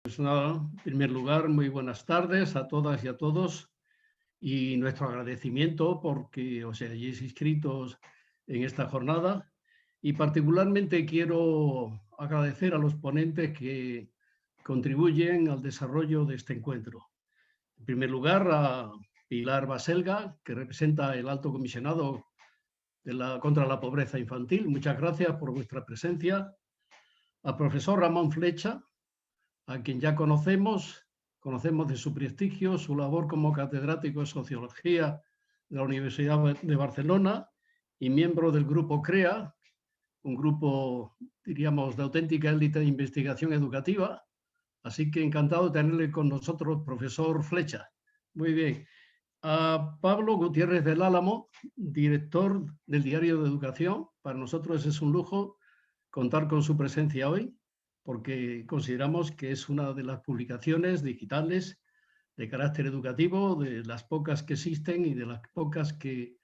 Pues nada, en primer lugar, muy buenas tardes a todas y a todos y nuestro agradecimiento porque os hayáis inscritos en esta jornada y particularmente quiero agradecer a los ponentes que contribuyen al desarrollo de este encuentro. En primer lugar, a Pilar Baselga, que representa el Alto Comisionado contra la Pobreza Infantil. Muchas gracias por vuestra presencia. Al profesor Ramón Flecha, a quien ya conocemos de su prestigio, su labor como catedrático de Sociología de la Universidad de Barcelona y miembro del grupo CREA, un grupo, diríamos, de auténtica élite de investigación educativa. Así que encantado de tenerle con nosotros, profesor Flecha. Muy bien. A Pablo Gutiérrez del Álamo, director del Diario de Educación. Para nosotros es un lujo contar con su presencia hoy, porque consideramos que es una de las publicaciones digitales de carácter educativo, de las pocas que existen y de las pocas que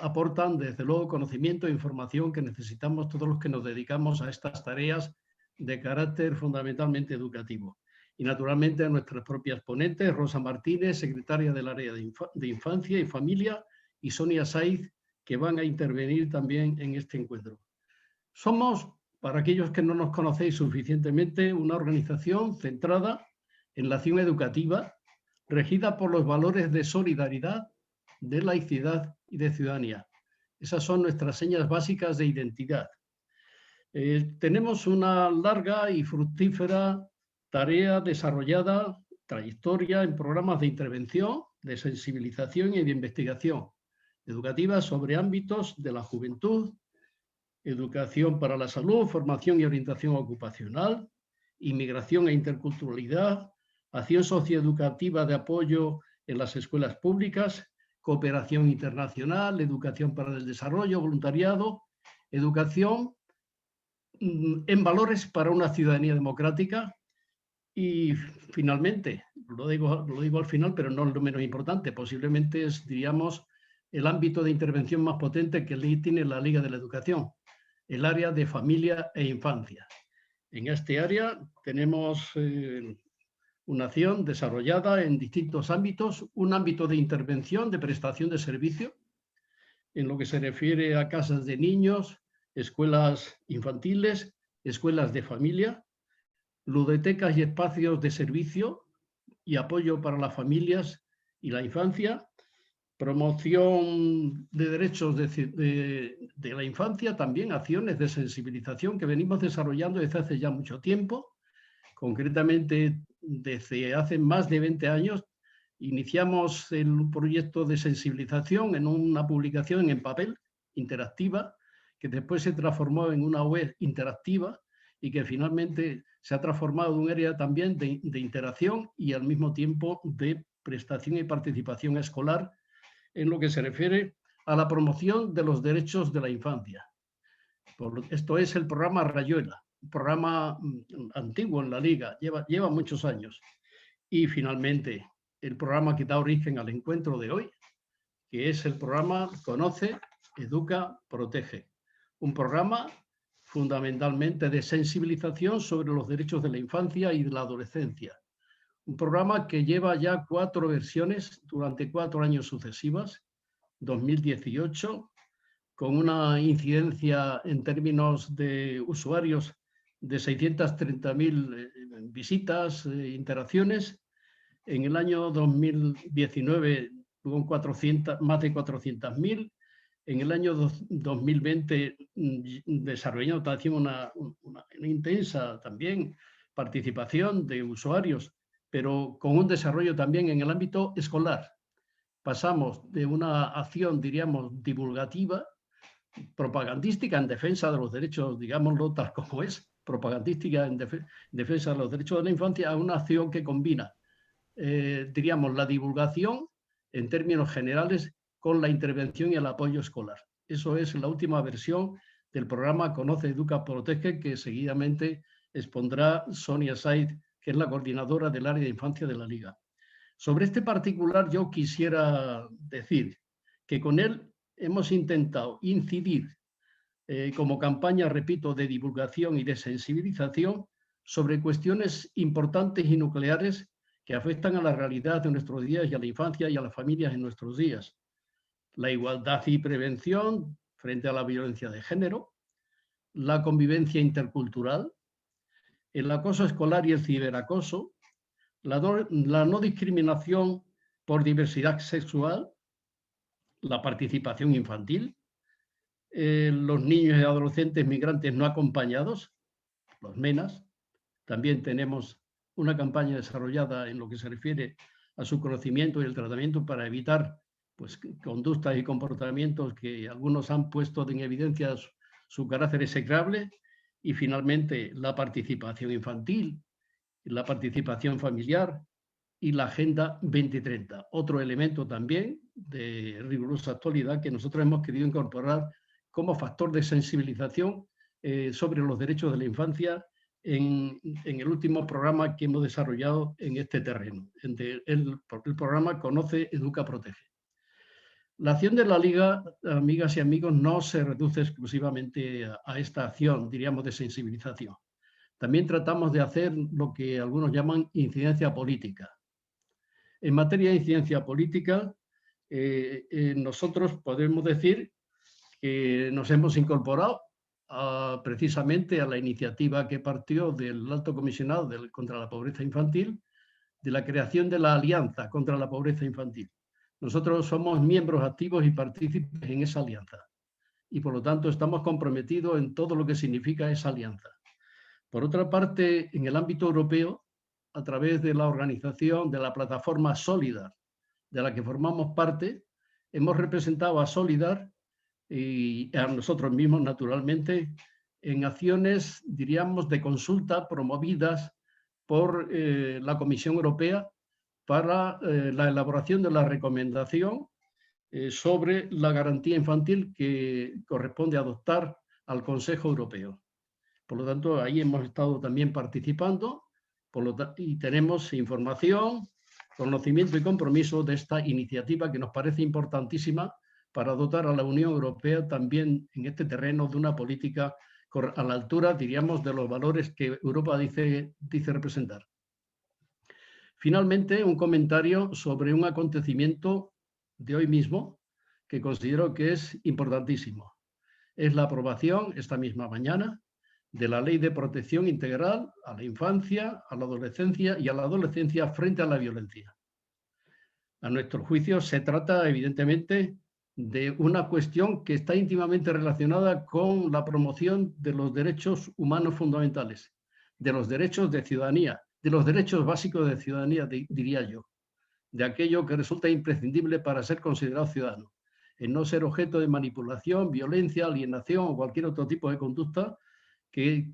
aportan, desde luego, conocimiento e información que necesitamos todos los que nos dedicamos a estas tareas de carácter fundamentalmente educativo. Y naturalmente a nuestras propias ponentes, Rosa Martínez, secretaria del área de Infancia y Familia, y Sonia Saiz, que van a intervenir también en este encuentro. Somos, para aquellos que no nos conocéis suficientemente, una organización centrada en la acción educativa, regida por los valores de solidaridad, de laicidad y de ciudadanía. Esas son nuestras señas básicas de identidad. Tenemos una larga y fructífera tarea desarrollada, trayectoria en programas de intervención, de sensibilización y de investigación educativa sobre ámbitos de la juventud, educación para la salud, formación y orientación ocupacional, inmigración e interculturalidad, acción socioeducativa de apoyo en las escuelas públicas, cooperación internacional, educación para el desarrollo, voluntariado, educación en valores para una ciudadanía democrática y, finalmente, lo digo al final, pero no lo menos importante, posiblemente es, diríamos, el ámbito de intervención más potente que tiene la Liga de la Educación, el área de familia e infancia. En este área tenemos una acción desarrollada en distintos ámbitos, un ámbito de intervención, de prestación de servicio, en lo que se refiere a casas de niños, escuelas infantiles, escuelas de familia, ludotecas y espacios de servicio y apoyo para las familias y la infancia, promoción de derechos de la infancia, también acciones de sensibilización que venimos desarrollando desde hace ya mucho tiempo. Concretamente, desde hace más de 20 años, iniciamos el proyecto de sensibilización en una publicación en papel interactiva, que después se transformó en una web interactiva y que finalmente se ha transformado en un área también de interacción y al mismo tiempo de prestación y participación escolar en lo que se refiere a la promoción de los derechos de la infancia. Esto es el programa Rayuela, un programa antiguo en la Liga, lleva muchos años. Y finalmente, el programa que da origen al encuentro de hoy, que es el programa Conoce, Educa, Protege. Un programa fundamentalmente de sensibilización sobre los derechos de la infancia y de la adolescencia. Un programa que lleva ya 4 versiones durante 4 años sucesivas, 2018, con una incidencia en términos de usuarios de 630.000 visitas, interacciones. En el año 2019 hubo más de 400.000. En el año 2020 desarrollamos una intensa también participación de usuarios, pero con un desarrollo también en el ámbito escolar. Pasamos de una acción, diríamos, divulgativa, propagandística en defensa de los derechos, digámoslo tal como es, propagandística en defensa de los derechos de la infancia, a una acción que combina, diríamos, la divulgación en términos generales con la intervención y el apoyo escolar. Eso es la última versión del programa Conoce, Educa, Protege, que seguidamente expondrá Sonia Saiz, que es la coordinadora del área de infancia de la Liga. Sobre este particular yo quisiera decir que con él hemos intentado incidir como campaña, repito, de divulgación y de sensibilización sobre cuestiones importantes y nucleares que afectan a la realidad de nuestros días y a la infancia y a las familias en nuestros días. La igualdad y prevención frente a la violencia de género, la convivencia intercultural, el acoso escolar y el ciberacoso, la no discriminación por diversidad sexual, la participación infantil, los niños y adolescentes migrantes no acompañados, los MENAS. También tenemos una campaña desarrollada en lo que se refiere a su conocimiento y el tratamiento para evitar pues, conductas y comportamientos que algunos han puesto en evidencia su carácter execrable. Y finalmente la participación infantil, la participación familiar y la Agenda 2030. Otro elemento también de rigurosa actualidad que nosotros hemos querido incorporar como factor de sensibilización sobre los derechos de la infancia en el último programa que hemos desarrollado en este terreno. El programa Conoce, Educa, Protege. La acción de la Liga, amigas y amigos, no se reduce exclusivamente a esta acción, diríamos, de sensibilización. También tratamos de hacer lo que algunos llaman incidencia política. En materia de incidencia política, nosotros podemos decir que nos hemos incorporado precisamente a la iniciativa que partió del Alto Comisionado contra la Pobreza Infantil, de la creación de la Alianza contra la Pobreza Infantil. Nosotros somos miembros activos y partícipes en esa alianza y por lo tanto estamos comprometidos en todo lo que significa esa alianza. Por otra parte, en el ámbito europeo, a través de la organización de la plataforma Solidar, de la que formamos parte, hemos representado a Solidar y a nosotros mismos, naturalmente, en acciones, diríamos, de consulta promovidas por la Comisión Europea para la elaboración de la recomendación sobre la garantía infantil que corresponde adoptar al Consejo Europeo. Por lo tanto, ahí hemos estado también participando y tenemos información, conocimiento y compromiso de esta iniciativa que nos parece importantísima para dotar a la Unión Europea también en este terreno de una política a la altura, diríamos, de los valores que Europa dice representar. Finalmente, un comentario sobre un acontecimiento de hoy mismo que considero que es importantísimo. Es la aprobación esta misma mañana de la Ley de Protección Integral a la infancia, a la adolescencia y a la adolescencia frente a la violencia. A nuestro juicio se trata evidentemente de una cuestión que está íntimamente relacionada con la promoción de los derechos humanos fundamentales, de los derechos de ciudadanía, de los derechos básicos de ciudadanía, diría yo, de aquello que resulta imprescindible para ser considerado ciudadano, en no ser objeto de manipulación, violencia, alienación o cualquier otro tipo de conducta que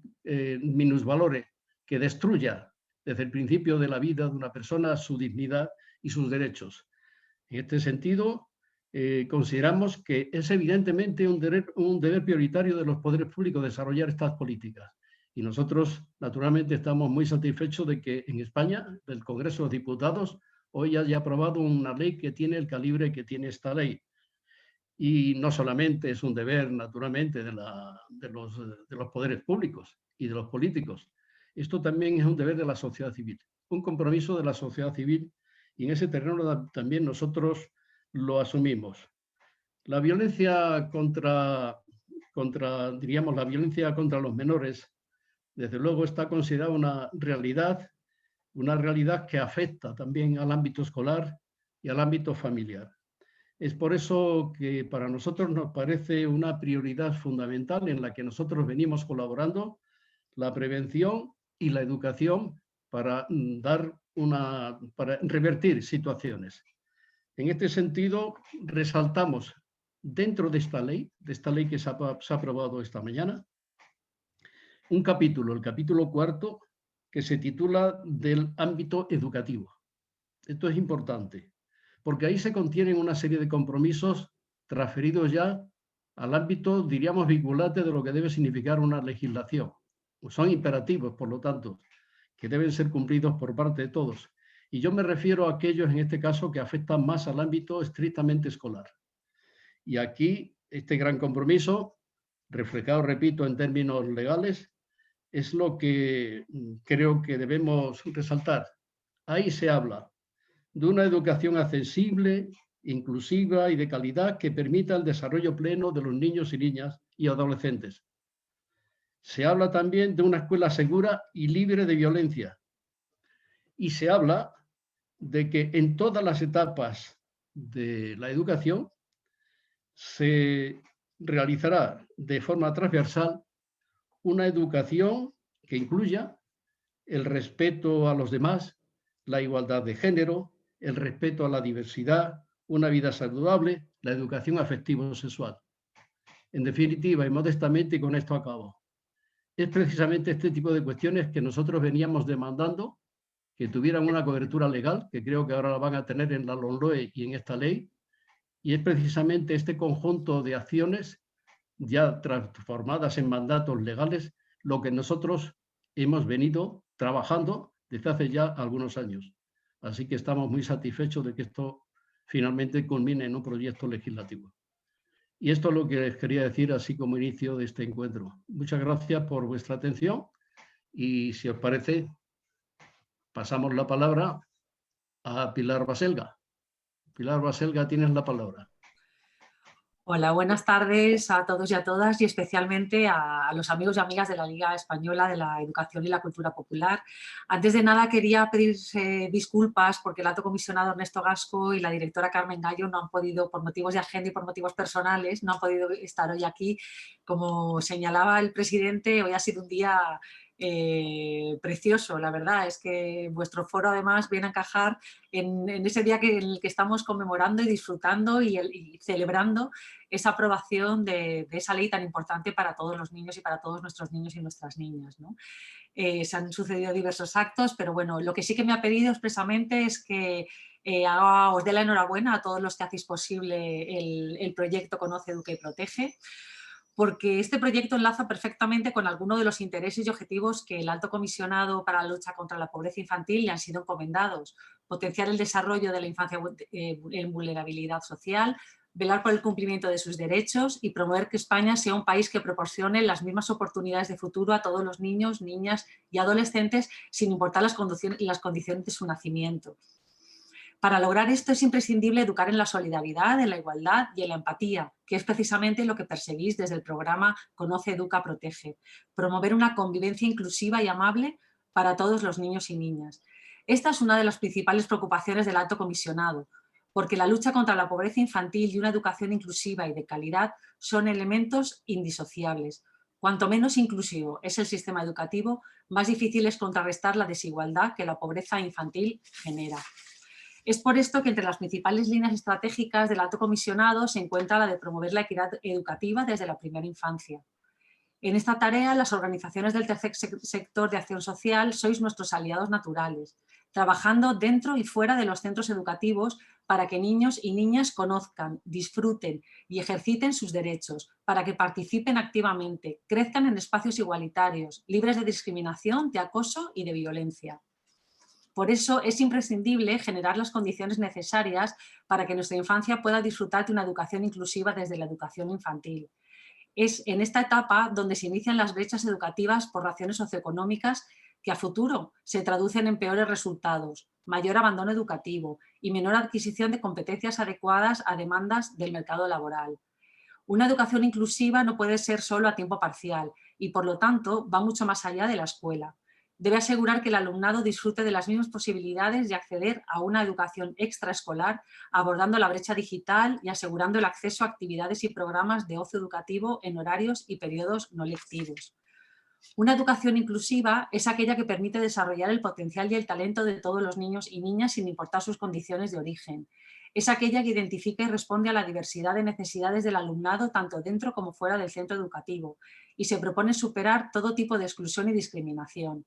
minusvalore, que destruya desde el principio de la vida de una persona su dignidad y sus derechos. En este sentido, consideramos que es evidentemente un deber prioritario de los poderes públicos desarrollar estas políticas. Y nosotros, naturalmente, estamos muy satisfechos de que en España, el Congreso de los Diputados, hoy haya aprobado una ley que tiene el calibre que tiene esta ley. Y no solamente es un deber, naturalmente, de los poderes públicos y de los políticos. Esto también es un deber de la sociedad civil, un compromiso de la sociedad civil, y en ese terreno también nosotros lo asumimos. La violencia diríamos, la violencia contra los menores, desde luego está considerada una realidad que afecta también al ámbito escolar y al ámbito familiar. Es por eso que para nosotros nos parece una prioridad fundamental en la que nosotros venimos colaborando, la prevención y la educación para para revertir situaciones. En este sentido, resaltamos dentro de esta ley que se ha aprobado esta mañana, un capítulo, el capítulo 4, que se titula del ámbito educativo. Esto es importante, porque ahí se contienen una serie de compromisos transferidos ya al ámbito, diríamos, vinculante de lo que debe significar una legislación. Son imperativos, por lo tanto, que deben ser cumplidos por parte de todos. Y yo me refiero a aquellos, en este caso, que afectan más al ámbito estrictamente escolar. Y aquí, este gran compromiso, reflejado, repito, en términos legales, es lo que creo que debemos resaltar. Ahí se habla de una educación accesible, inclusiva y de calidad que permita el desarrollo pleno de los niños y niñas y adolescentes. Se habla también de una escuela segura y libre de violencia. Y se habla de que en todas las etapas de la educación se realizará de forma transversal una educación que incluya el respeto a los demás, la igualdad de género, el respeto a la diversidad, una vida saludable, la educación afectivo-sexual. En definitiva, y modestamente, y con esto acabo, es precisamente este tipo de cuestiones que nosotros veníamos demandando que tuvieran una cobertura legal, que creo que ahora la van a tener en la LOMLOE y en esta ley, y es precisamente este conjunto de acciones ya transformadas en mandatos legales lo que nosotros hemos venido trabajando desde hace ya algunos años. Así que estamos muy satisfechos de que esto finalmente culmine en un proyecto legislativo. Y esto es lo que les quería decir así como inicio de este encuentro. Muchas gracias por vuestra atención y si os parece, pasamos la palabra a Pilar Baselga. Pilar Baselga, tienes la palabra. Hola, buenas tardes a todos y a todas y especialmente a los amigos y amigas de la Liga Española de la Educación y la Cultura Popular. Antes de nada quería pedir disculpas porque el alto comisionado Ernesto Gasco y la directora Carmen Gallo no han podido, por motivos de agenda y por motivos personales, no han podido estar hoy aquí. Como señalaba el presidente, hoy ha sido un día precioso, la verdad es que vuestro foro además viene a encajar en ese día en el que estamos conmemorando y disfrutando y celebrando esa aprobación de esa ley tan importante para todos los niños y para todos nuestros niños y nuestras niñas, ¿no? Se han sucedido diversos actos, pero bueno, lo que sí que me ha pedido expresamente es que os dé la enhorabuena a todos los que hacéis posible el proyecto Conoce, Educa y Protege, porque este proyecto enlaza perfectamente con algunos de los intereses y objetivos que el Alto Comisionado para la Lucha contra la Pobreza Infantil le han sido encomendados: potenciar el desarrollo de la infancia en vulnerabilidad social, velar por el cumplimiento de sus derechos y promover que España sea un país que proporcione las mismas oportunidades de futuro a todos los niños, niñas y adolescentes, sin importar las condiciones de su nacimiento. Para lograr esto es imprescindible educar en la solidaridad, en la igualdad y en la empatía, que es precisamente lo que perseguís desde el programa Conoce, Educa, Protege. Promover una convivencia inclusiva y amable para todos los niños y niñas. Esta es una de las principales preocupaciones del Alto Comisionado, porque la lucha contra la pobreza infantil y una educación inclusiva y de calidad son elementos indisociables. Cuanto menos inclusivo es el sistema educativo, más difícil es contrarrestar la desigualdad que la pobreza infantil genera. Es por esto que entre las principales líneas estratégicas del Alto Comisionado se encuentra la de promover la equidad educativa desde la primera infancia. En esta tarea, las organizaciones del tercer sector de acción social sois nuestros aliados naturales, trabajando dentro y fuera de los centros educativos para que niños y niñas conozcan, disfruten y ejerciten sus derechos, para que participen activamente, crezcan en espacios igualitarios, libres de discriminación, de acoso y de violencia. Por eso es imprescindible generar las condiciones necesarias para que nuestra infancia pueda disfrutar de una educación inclusiva desde la educación infantil. Es en esta etapa donde se inician las brechas educativas por razones socioeconómicas que a futuro se traducen en peores resultados, mayor abandono educativo y menor adquisición de competencias adecuadas a demandas del mercado laboral. Una educación inclusiva no puede ser solo a tiempo parcial y, por lo tanto, va mucho más allá de la escuela. Debe asegurar que el alumnado disfrute de las mismas posibilidades de acceder a una educación extraescolar, abordando la brecha digital y asegurando el acceso a actividades y programas de ocio educativo en horarios y periodos no lectivos. Una educación inclusiva es aquella que permite desarrollar el potencial y el talento de todos los niños y niñas sin importar sus condiciones de origen. Es aquella que identifica y responde a la diversidad de necesidades del alumnado tanto dentro como fuera del centro educativo y se propone superar todo tipo de exclusión y discriminación.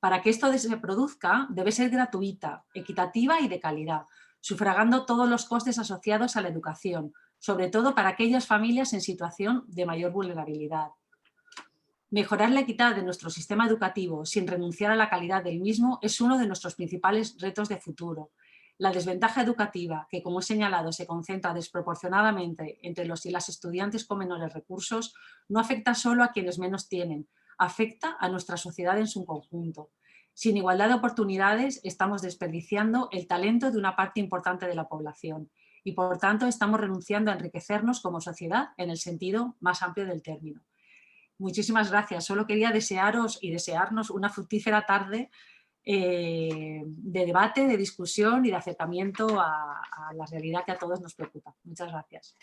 Para que esto se produzca, debe ser gratuita, equitativa y de calidad, sufragando todos los costes asociados a la educación, sobre todo para aquellas familias en situación de mayor vulnerabilidad. Mejorar la equidad de nuestro sistema educativo sin renunciar a la calidad del mismo es uno de nuestros principales retos de futuro. La desventaja educativa, que como he señalado se concentra desproporcionadamente entre los y las estudiantes con menores recursos, no afecta solo a quienes menos tienen, afecta a nuestra sociedad en su conjunto. Sin igualdad de oportunidades estamos desperdiciando el talento de una parte importante de la población y, por tanto, estamos renunciando a enriquecernos como sociedad en el sentido más amplio del término. Muchísimas gracias. Solo quería desearos y desearnos una fructífera tarde de debate, de discusión y de acercamiento a la realidad que a todos nos preocupa. Muchas gracias.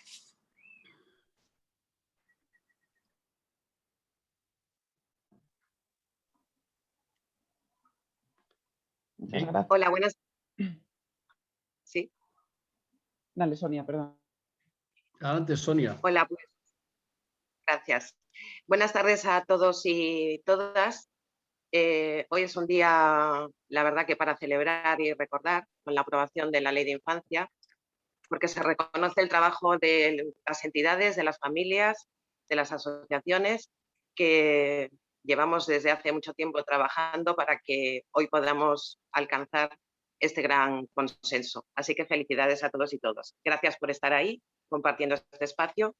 Muchas gracias. Hola, buenas. Sí. Dale, Sonia, perdón. Adelante, Sonia. Hola, pues. Gracias. Buenas tardes a todos y todas. Hoy es un día, la verdad, que para celebrar y recordar con la aprobación de la Ley de Infancia, porque se reconoce el trabajo de las entidades, de las familias, de las asociaciones que llevamos desde hace mucho tiempo trabajando para que hoy podamos alcanzar este gran consenso. Así que felicidades a todos y todas. Gracias por estar ahí compartiendo este espacio.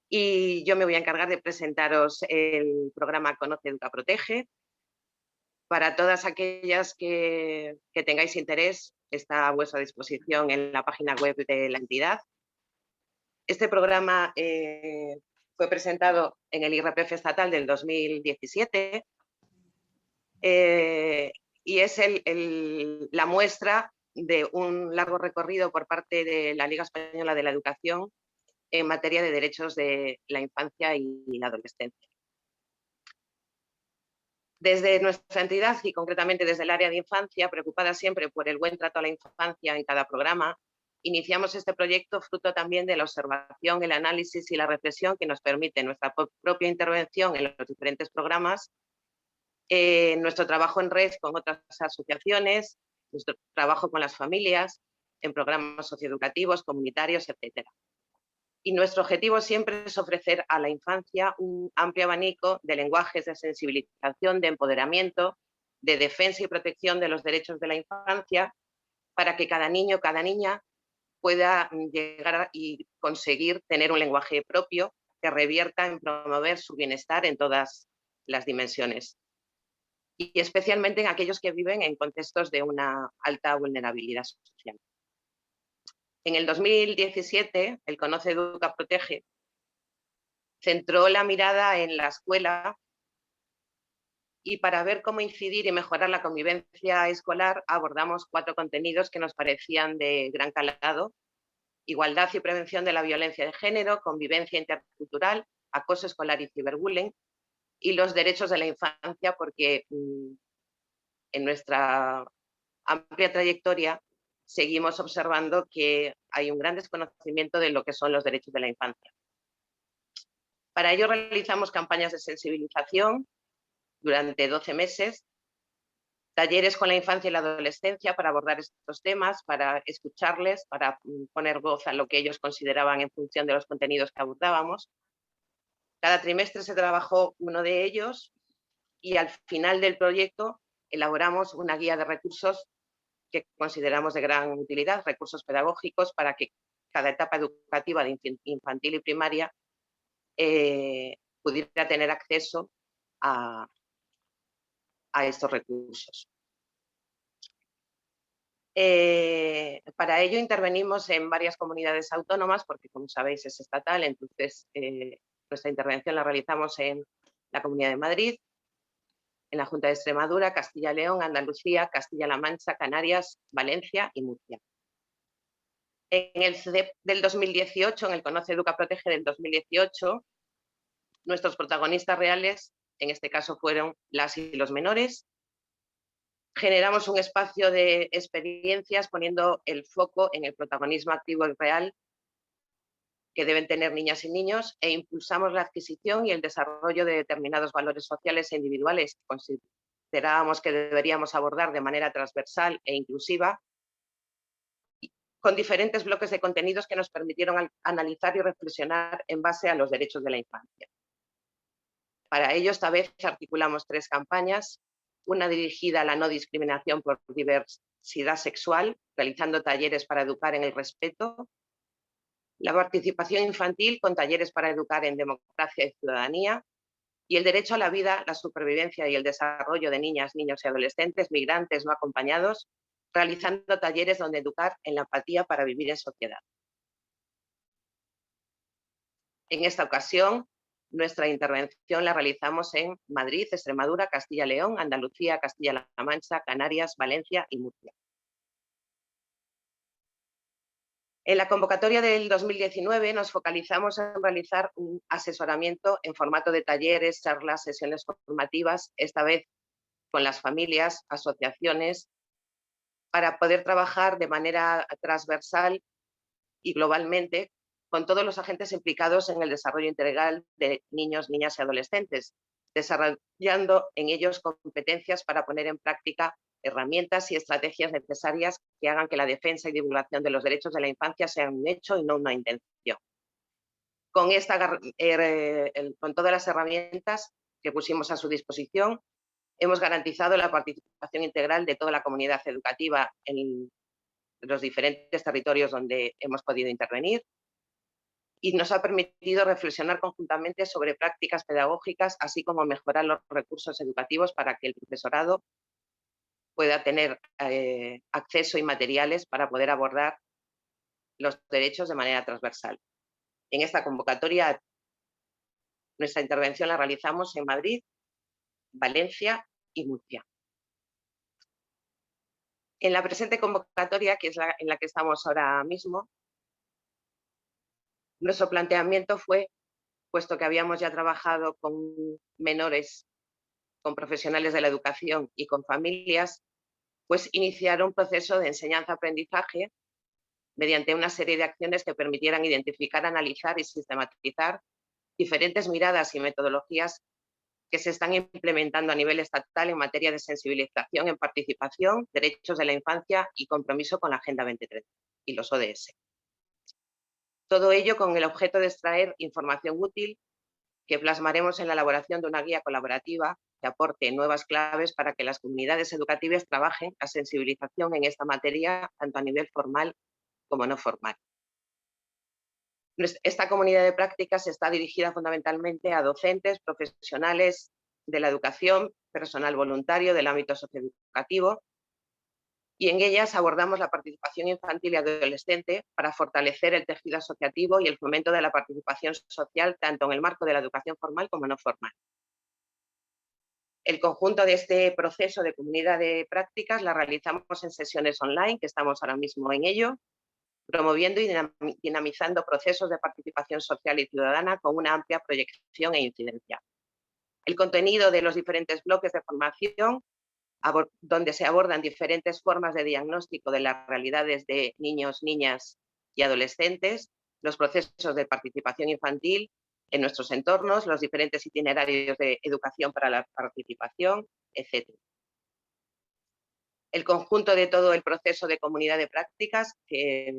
Y yo me voy a encargar de presentaros el programa Conoce, Educa, Protege. Para todas aquellas que tengáis interés, está a vuestra disposición en la página web de la entidad. Este programa fue presentado en el IRPF estatal del 2017 y es la muestra de un largo recorrido por parte de la Liga Española de la Educación en materia de derechos de la infancia y la adolescencia. Desde nuestra entidad y concretamente desde el área de infancia, preocupada siempre por el buen trato a la infancia en cada programa, iniciamos este proyecto fruto también de la observación, el análisis y la reflexión que nos permite nuestra propia intervención en los diferentes programas, nuestro trabajo en red con otras asociaciones, nuestro trabajo con las familias, en programas socioeducativos, comunitarios, etc. Y nuestro objetivo siempre es ofrecer a la infancia un amplio abanico de lenguajes de sensibilización, de empoderamiento, de defensa y protección de los derechos de la infancia, para que cada niño, cada niña pueda llegar y conseguir tener un lenguaje propio que revierta en promover su bienestar en todas las dimensiones. Y especialmente en aquellos que viven en contextos de una alta vulnerabilidad social. En el 2017, el Conoce, Educa, Protege centró la mirada en la escuela y para ver cómo incidir y mejorar la convivencia escolar abordamos 4 contenidos que nos parecían de gran calado: igualdad y prevención de la violencia de género, convivencia intercultural, acoso escolar y ciberbullying, y los derechos de la infancia, porque en nuestra amplia trayectoria seguimos observando que hay un gran desconocimiento de lo que son los derechos de la infancia. Para ello realizamos campañas de sensibilización durante 12 meses, talleres con la infancia y la adolescencia para abordar estos temas, para escucharles, para poner voz a lo que ellos consideraban en función de los contenidos que abordábamos. Cada trimestre se trabajó uno de ellos y al final del proyecto elaboramos una guía de recursos que consideramos de gran utilidad, recursos pedagógicos para que cada etapa educativa de infantil y primaria pudiera tener acceso a estos recursos. Para ello intervenimos en varias comunidades autónomas, porque como sabéis es estatal, entonces nuestra intervención la realizamos en la Comunidad de Madrid, en la Junta de Extremadura, Castilla y León, Andalucía, Castilla-La Mancha, Canarias, Valencia y Murcia. En el CEDEP del 2018, en el Conoce, Educa, Protege del 2018, nuestros protagonistas reales, en este caso fueron las y los menores. Generamos un espacio de experiencias poniendo el foco en el protagonismo activo y real que deben tener niñas y niños e impulsamos la adquisición y el desarrollo de determinados valores sociales e individuales que considerábamos que deberíamos abordar de manera transversal e inclusiva, con diferentes bloques de contenidos que nos permitieron analizar y reflexionar en base a los derechos de la infancia. Para ello, esta vez articulamos 3 campañas, una dirigida a la no discriminación por diversidad sexual, realizando talleres para educar en el respeto, la participación infantil con talleres para educar en democracia y ciudadanía, y el derecho a la vida, la supervivencia y el desarrollo de niñas, niños y adolescentes migrantes no acompañados, realizando talleres donde educar en la empatía para vivir en sociedad. En esta ocasión, nuestra intervención la realizamos en Madrid, Extremadura, Castilla y León, Andalucía, Castilla-La Mancha, Canarias, Valencia y Murcia. En la convocatoria del 2019 nos focalizamos en realizar un asesoramiento en formato de talleres, charlas, sesiones formativas, esta vez con las familias, asociaciones, para poder trabajar de manera transversal y globalmente con todos los agentes implicados en el desarrollo integral de niños, niñas y adolescentes, desarrollando en ellos competencias para poner en práctica herramientas y estrategias necesarias que hagan que la defensa y divulgación de los derechos de la infancia sean un hecho y no una intención. Con todas las herramientas que pusimos a su disposición, hemos garantizado la participación integral de toda la comunidad educativa en los diferentes territorios donde hemos podido intervenir y nos ha permitido reflexionar conjuntamente sobre prácticas pedagógicas, así como mejorar los recursos educativos para que el profesorado pueda tener acceso y materiales para poder abordar los derechos de manera transversal. En esta convocatoria, nuestra intervención la realizamos en Madrid, Valencia y Murcia. En la presente convocatoria, que es en la que estamos ahora mismo, nuestro planteamiento fue, puesto que habíamos ya trabajado con menores, con profesionales de la educación y con familias, pues iniciar un proceso de enseñanza-aprendizaje mediante una serie de acciones que permitieran identificar, analizar y sistematizar diferentes miradas y metodologías que se están implementando a nivel estatal en materia de sensibilización en participación, derechos de la infancia y compromiso con la Agenda 2030 y los ODS. Todo ello con el objeto de extraer información útil que plasmaremos en la elaboración de una guía colaborativa que aporte nuevas claves para que las comunidades educativas trabajen la sensibilización en esta materia, tanto a nivel formal como no formal. Esta comunidad de prácticas está dirigida fundamentalmente a docentes, profesionales de la educación, personal voluntario del ámbito socioeducativo, y en ellas abordamos la participación infantil y adolescente para fortalecer el tejido asociativo y el fomento de la participación social tanto en el marco de la educación formal como no formal. El conjunto de este proceso de comunidad de prácticas la realizamos en sesiones online, que estamos ahora mismo en ello, promoviendo y dinamizando procesos de participación social y ciudadana con una amplia proyección e incidencia. El contenido de los diferentes bloques de formación, donde se abordan diferentes formas de diagnóstico de las realidades de niños, niñas y adolescentes, los procesos de participación infantil en nuestros entornos, los diferentes itinerarios de educación para la participación, etc. El conjunto de todo el proceso de comunidad de prácticas, que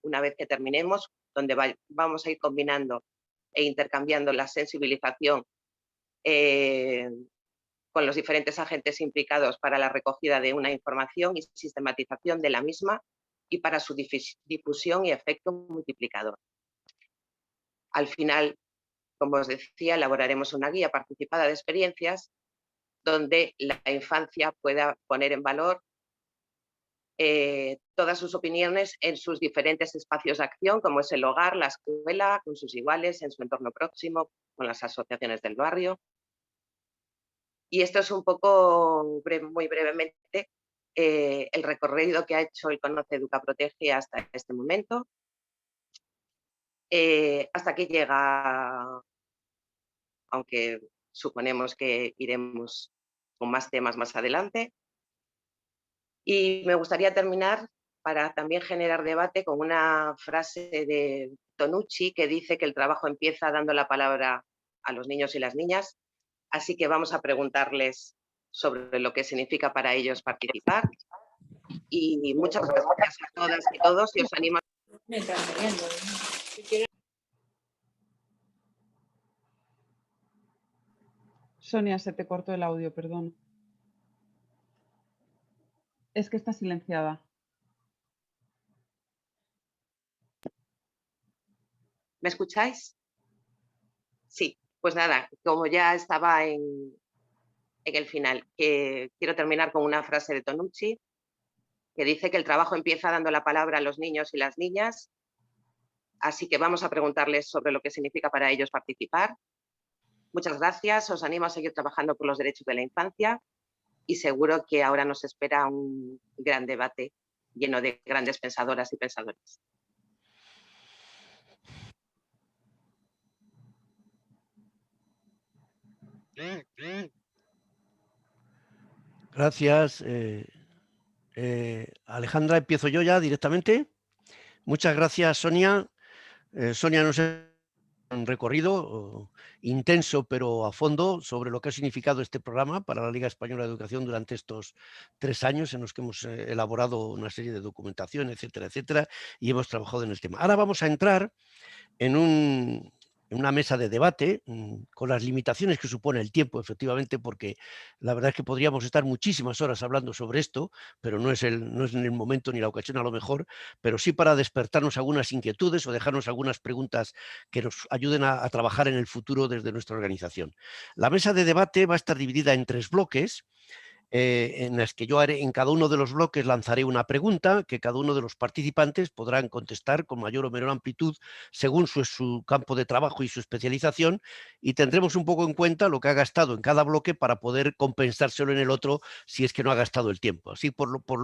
una vez que terminemos, donde vamos a ir combinando e intercambiando la sensibilización con los diferentes agentes implicados para la recogida de una información y sistematización de la misma y para su difusión y efecto multiplicador. Al final, como os decía, elaboraremos una guía participada de experiencias donde la infancia pueda poner en valor todas sus opiniones en sus diferentes espacios de acción, como es el hogar, la escuela, con sus iguales, en su entorno próximo, con las asociaciones del barrio. Y esto es un poco, muy brevemente, el recorrido que ha hecho el Conoce, Educa, Protege hasta este momento. Hasta aquí llega, aunque suponemos que iremos con más temas más adelante. Y me gustaría terminar para también generar debate con una frase de Tonucci que dice que el trabajo empieza dando la palabra a los niños y las niñas. Así que vamos a preguntarles sobre lo que significa para ellos participar. Y muchas gracias a todas y todos y os animo a... Sonia, se te cortó el audio, perdón. Es que está silenciada. ¿Me escucháis? Sí. Pues nada, como ya estaba en el final, quiero terminar con una frase de Tonucci que dice que el trabajo empieza dando la palabra a los niños y las niñas, así que vamos a preguntarles sobre lo que significa para ellos participar. Muchas gracias, os animo a seguir trabajando por los derechos de la infancia y seguro que ahora nos espera un gran debate lleno de grandes pensadoras y pensadores. Gracias. Alejandra, empiezo yo ya directamente. Muchas gracias, Sonia. Sonia nos ha un recorrido intenso pero a fondo sobre lo que ha significado este programa para la Liga Española de Educación durante estos 3 años en los que hemos elaborado una serie de documentación, etcétera, etcétera, y hemos trabajado en el tema. Ahora vamos a entrar en una mesa de debate con las limitaciones que supone el tiempo, efectivamente, porque la verdad es que podríamos estar muchísimas horas hablando sobre esto, pero no es en el momento ni la ocasión a lo mejor, pero sí para despertarnos algunas inquietudes o dejarnos algunas preguntas que nos ayuden a trabajar en el futuro desde nuestra organización. La mesa de debate va a estar dividida en 3 bloques, en las que yo haré, en cada uno de los bloques lanzaré una pregunta que cada uno de los participantes podrán contestar con mayor o menor amplitud según su campo de trabajo y su especialización, y tendremos un poco en cuenta lo que ha gastado en cada bloque para poder compensárselo en el otro si es que no ha gastado el tiempo. Así,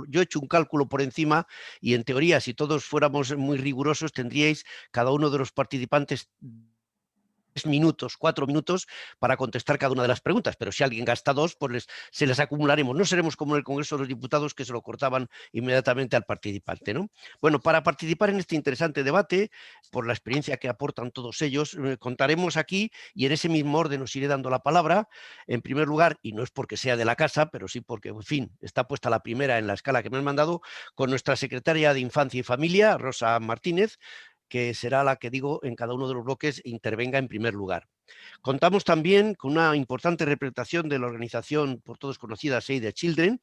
yo he hecho un cálculo por encima y en teoría, si todos fuéramos muy rigurosos, tendríais cada uno de los participantes 3 minutos, 4 minutos para contestar cada una de las preguntas, pero si alguien gasta 2, pues se les acumularemos. No seremos como en el Congreso de los Diputados, que se lo cortaban inmediatamente al participante, ¿no? Bueno, para participar en este interesante debate, por la experiencia que aportan todos ellos, contaremos aquí, y en ese mismo orden os iré dando la palabra, en primer lugar, y no es porque sea de la casa, pero sí porque, en fin, está puesta la primera en la escala que me han mandado, con nuestra secretaria de Infancia y Familia, Rosa Martínez, que será la que, digo, en cada uno de los bloques intervenga en primer lugar. Contamos también con una importante representación de la organización por todos conocida Save the Children,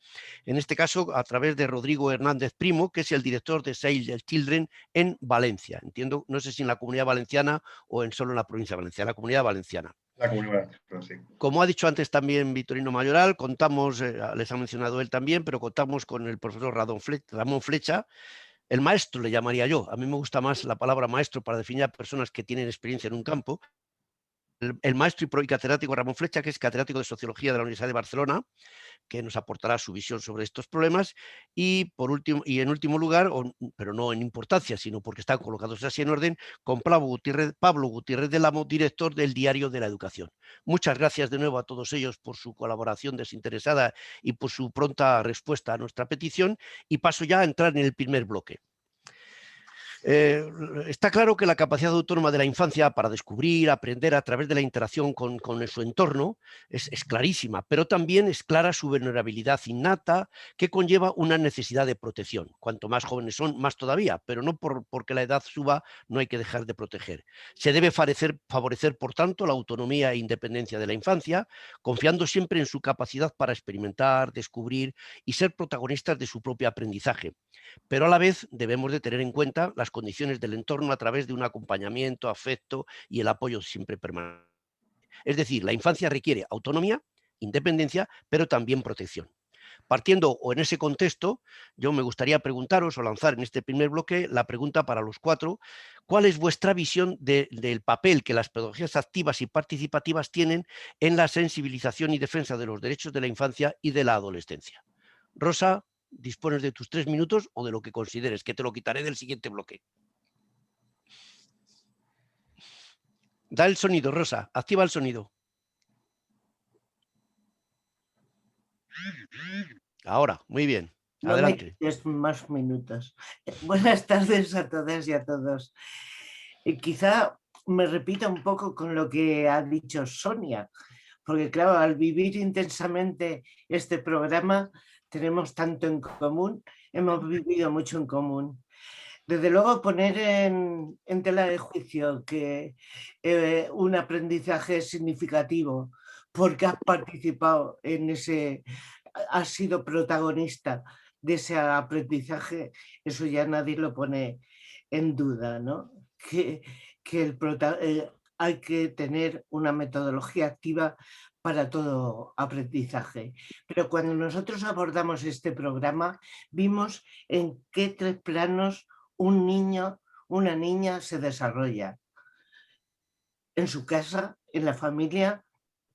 en este caso a través de Rodrigo Hernández Primo, que es el director de Save the Children en Valencia. Entiendo, no sé si en la Comunidad Valenciana o solo en la provincia de Valencia, la Comunidad Valenciana. La Comunidad Valenciana, sí. Como ha dicho antes también Vitorino Mayoral, contamos, les ha mencionado él también, pero contamos con el profesor Ramón Flecha. El maestro le llamaría yo. A mí me gusta más la palabra maestro para definir a personas que tienen experiencia en un campo. El maestro y catedrático Ramón Flecha, que es catedrático de Sociología de la Universidad de Barcelona, que nos aportará su visión sobre estos problemas. Y por último, y en último lugar, pero no en importancia, sino porque están colocados así en orden, con Pablo Gutiérrez del Amo, director del Diario de la Educación. Muchas gracias de nuevo a todos ellos por su colaboración desinteresada y por su pronta respuesta a nuestra petición. Y paso ya a entrar en el primer bloque. Está claro que la capacidad autónoma de la infancia para descubrir, aprender a través de la interacción con su entorno es clarísima, pero también es clara su vulnerabilidad innata que conlleva una necesidad de protección. Cuanto más jóvenes son, más todavía, pero no porque la edad suba no hay que dejar de proteger. Se debe favorecer, por tanto, la autonomía e independencia de la infancia, confiando siempre en su capacidad para experimentar, descubrir y ser protagonistas de su propio aprendizaje. Pero a la vez debemos de tener en cuenta las condiciones del entorno a través de un acompañamiento, afecto y el apoyo siempre permanente. Es decir, la infancia requiere autonomía, independencia, pero también protección. Partiendo o en ese contexto, yo me gustaría preguntaros o lanzar en este primer bloque la pregunta para los 4, ¿cuál es vuestra visión del papel que las pedagogías activas y participativas tienen en la sensibilización y defensa de los derechos de la infancia y de la adolescencia? Rosa, dispones de tus 3 minutos o de lo que consideres, que te lo quitaré del siguiente bloque. Da el sonido, Rosa, activa el sonido. Ahora, muy bien. Adelante. No me quites más minutos. Buenas tardes a todas y a todos. Quizá me repita un poco con lo que ha dicho Sonia, porque claro, al vivir intensamente este programa tenemos tanto en común, hemos vivido mucho en común. Desde luego poner en tela de juicio que un aprendizaje es significativo porque has participado en ese, has sido protagonista de ese aprendizaje, eso ya nadie lo pone en duda, ¿no? Que hay que tener una metodología activa para todo aprendizaje. Pero cuando nosotros abordamos este programa, vimos en qué 3 planos un niño, una niña se desarrolla. En su casa, en la familia,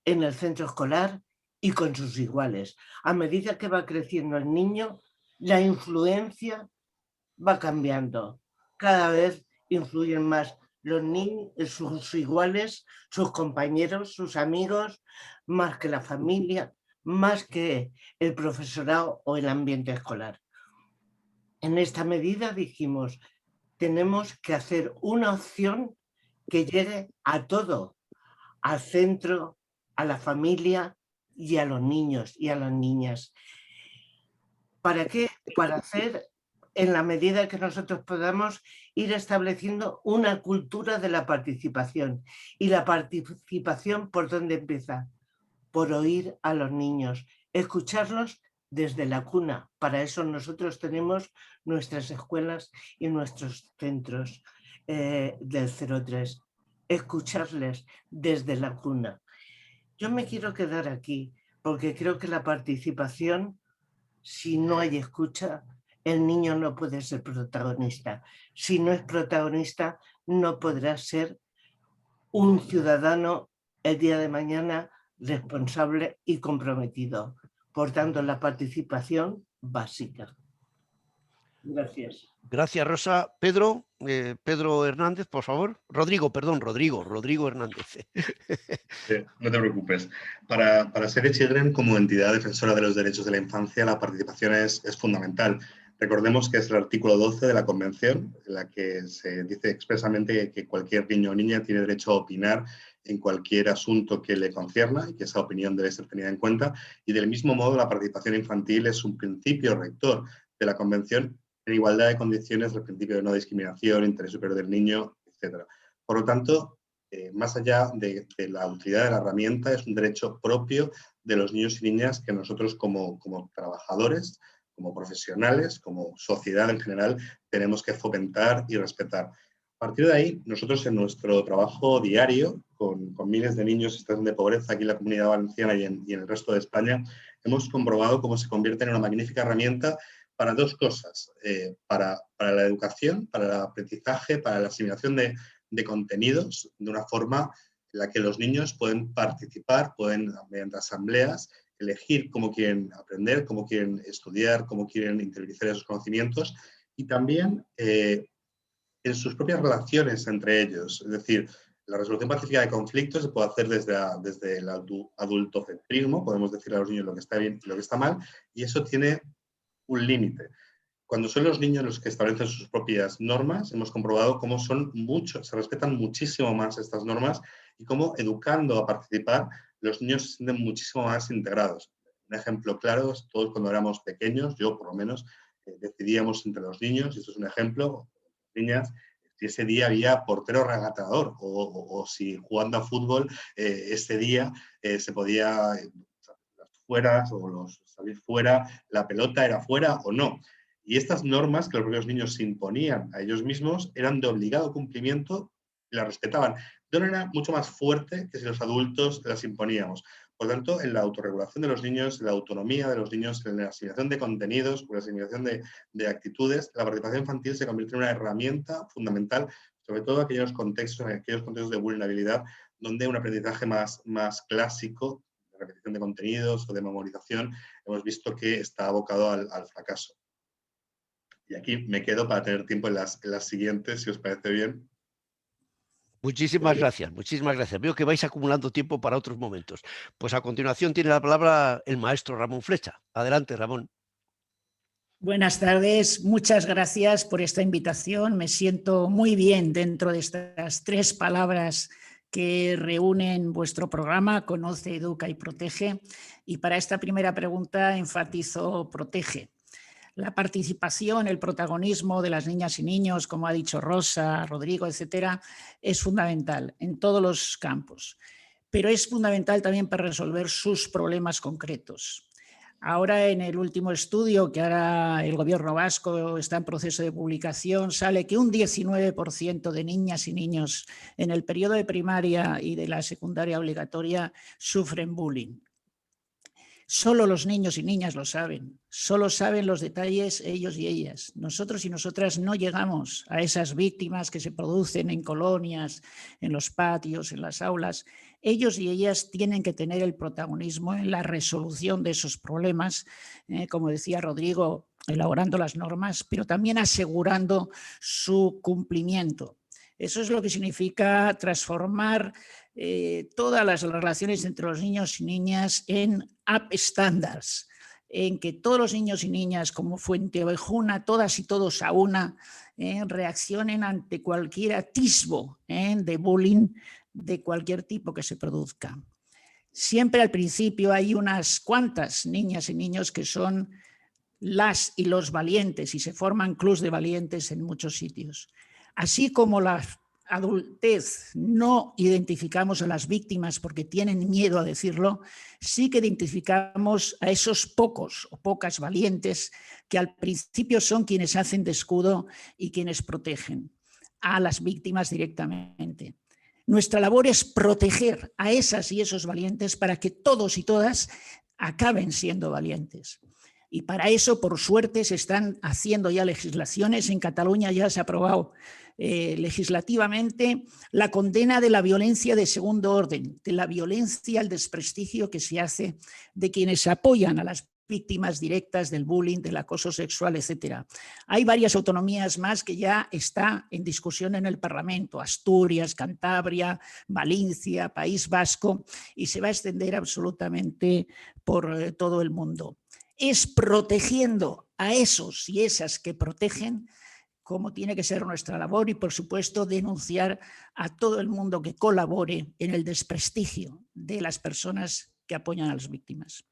en el centro escolar y con sus iguales. A medida que va creciendo el niño, la influencia va cambiando. Cada vez influyen más los niños, sus iguales, sus compañeros, sus amigos, más que la familia, más que el profesorado o el ambiente escolar. En esta medida dijimos, tenemos que hacer una opción que llegue a todo, al centro, a la familia y a los niños y a las niñas. ¿Para qué? Para hacer, en la medida que nosotros podamos, ir estableciendo una cultura de la participación. ¿Y la participación por dónde empieza? Por oír a los niños, escucharlos desde la cuna. Para eso nosotros tenemos nuestras escuelas y nuestros centros del 03. Escucharles desde la cuna. Yo me quiero quedar aquí porque creo que la participación, si no hay escucha, el niño no puede ser protagonista. Si no es protagonista, no podrá ser un ciudadano el día de mañana responsable y comprometido. Por tanto, la participación básica. Gracias. Gracias, Rosa. Pedro, Pedro Hernández, por favor. Rodrigo Hernández. Sí, no te preocupes. Para Save the Children, como entidad defensora de los derechos de la infancia, la participación es fundamental. Recordemos que es el artículo 12 de la Convención, en la que se dice expresamente que cualquier niño o niña tiene derecho a opinar en cualquier asunto que le concierna y que esa opinión debe ser tenida en cuenta. Y del mismo modo, la participación infantil es un principio rector de la Convención en igualdad de condiciones, el principio de no discriminación, interés superior del niño, etc. Por lo tanto, más allá de la utilidad de la herramienta, es un derecho propio de los niños y niñas que nosotros como trabajadores, como profesionales, como sociedad en general, tenemos que fomentar y respetar. A partir de ahí, nosotros en nuestro trabajo diario, con miles de niños en situación de pobreza aquí en la Comunidad Valenciana y en el resto de España, hemos comprobado cómo se convierte en una magnífica herramienta para dos cosas, para la educación, para el aprendizaje, para la asimilación de contenidos, de una forma en la que los niños pueden participar, pueden, mediante asambleas, elegir cómo quieren aprender, cómo quieren estudiar, cómo quieren interiorizar esos conocimientos y también en sus propias relaciones entre ellos. Es decir, la resolución pacífica de conflictos se puede hacer desde el adultocentrismo, podemos decir a los niños lo que está bien y lo que está mal, y eso tiene un límite. Cuando son los niños los que establecen sus propias normas, hemos comprobado cómo se respetan muchísimo más estas normas y cómo educando a participar, los niños se sienten muchísimo más integrados. Un ejemplo claro es todos cuando éramos pequeños, yo por lo menos, decidíamos entre los niños, y esto es un ejemplo, niñas, si ese día había portero regateador o si jugando a fútbol ese día se podía fuera o salir fuera, la pelota era fuera o no. Y estas normas que los propios niños se imponían a ellos mismos eran de obligado cumplimiento y las respetaban de una manera mucho más fuerte que si los adultos las imponíamos. Por lo tanto, en la autorregulación de los niños, en la autonomía de los niños, en la asimilación de contenidos, en la asimilación de actitudes, la participación infantil se convierte en una herramienta fundamental, sobre todo en aquellos contextos de vulnerabilidad, donde un aprendizaje más clásico, de repetición de contenidos o de memorización, hemos visto que está abocado al fracaso. Y aquí me quedo para tener tiempo en las siguientes, si os parece bien. Muchísimas gracias, muchísimas gracias. Veo que vais acumulando tiempo para otros momentos. Pues a continuación tiene la palabra el maestro Ramón Flecha. Adelante, Ramón. Buenas tardes, muchas gracias por esta invitación. Me siento muy bien dentro de estas 3 palabras que reúnen vuestro programa, Conoce, Educa y Protege. Y para esta primera pregunta enfatizo protege. La participación, el protagonismo de las niñas y niños, como ha dicho Rosa, Rodrigo, etcétera, es fundamental en todos los campos, pero es fundamental también para resolver sus problemas concretos. Ahora en el último estudio, que ahora el gobierno vasco está en proceso de publicación, sale que un 19% de niñas y niños en el periodo de primaria y de la secundaria obligatoria sufren bullying. Solo los niños y niñas lo saben, solo saben los detalles ellos y ellas. Nosotros y nosotras no llegamos a esas víctimas que se producen en colonias, en los patios, en las aulas. Ellos y ellas tienen que tener el protagonismo en la resolución de esos problemas, como decía Rodrigo, elaborando las normas, pero también asegurando su cumplimiento. Eso es lo que significa transformar todas las relaciones entre los niños y niñas en up standards, en que todos los niños y niñas como fuente ovejuna, todas y todos a una, reaccionen ante cualquier atisbo de bullying de cualquier tipo que se produzca. Siempre al principio hay unas cuantas niñas y niños que son las y los valientes y se forman clubs de valientes en muchos sitios. Así como la adultez no identificamos a las víctimas porque tienen miedo a decirlo, sí que identificamos a esos pocos o pocas valientes que al principio son quienes hacen de escudo y quienes protegen a las víctimas directamente. Nuestra labor es proteger a esas y esos valientes para que todos y todas acaben siendo valientes. Y para eso, por suerte, se están haciendo ya legislaciones. En Cataluña ya se ha aprobado legislativamente la condena de la violencia de segundo orden, de la violencia al desprestigio que se hace de quienes apoyan a las víctimas directas del bullying, del acoso sexual, etc. Hay varias autonomías más que ya está en discusión en el Parlamento: Asturias, Cantabria, Valencia, País Vasco, y se va a extender absolutamente por todo el mundo. Es protegiendo a esos y esas que protegen como tiene que ser nuestra labor, y por supuesto denunciar a todo el mundo que colabore en el desprestigio de las personas que apoyan a las víctimas.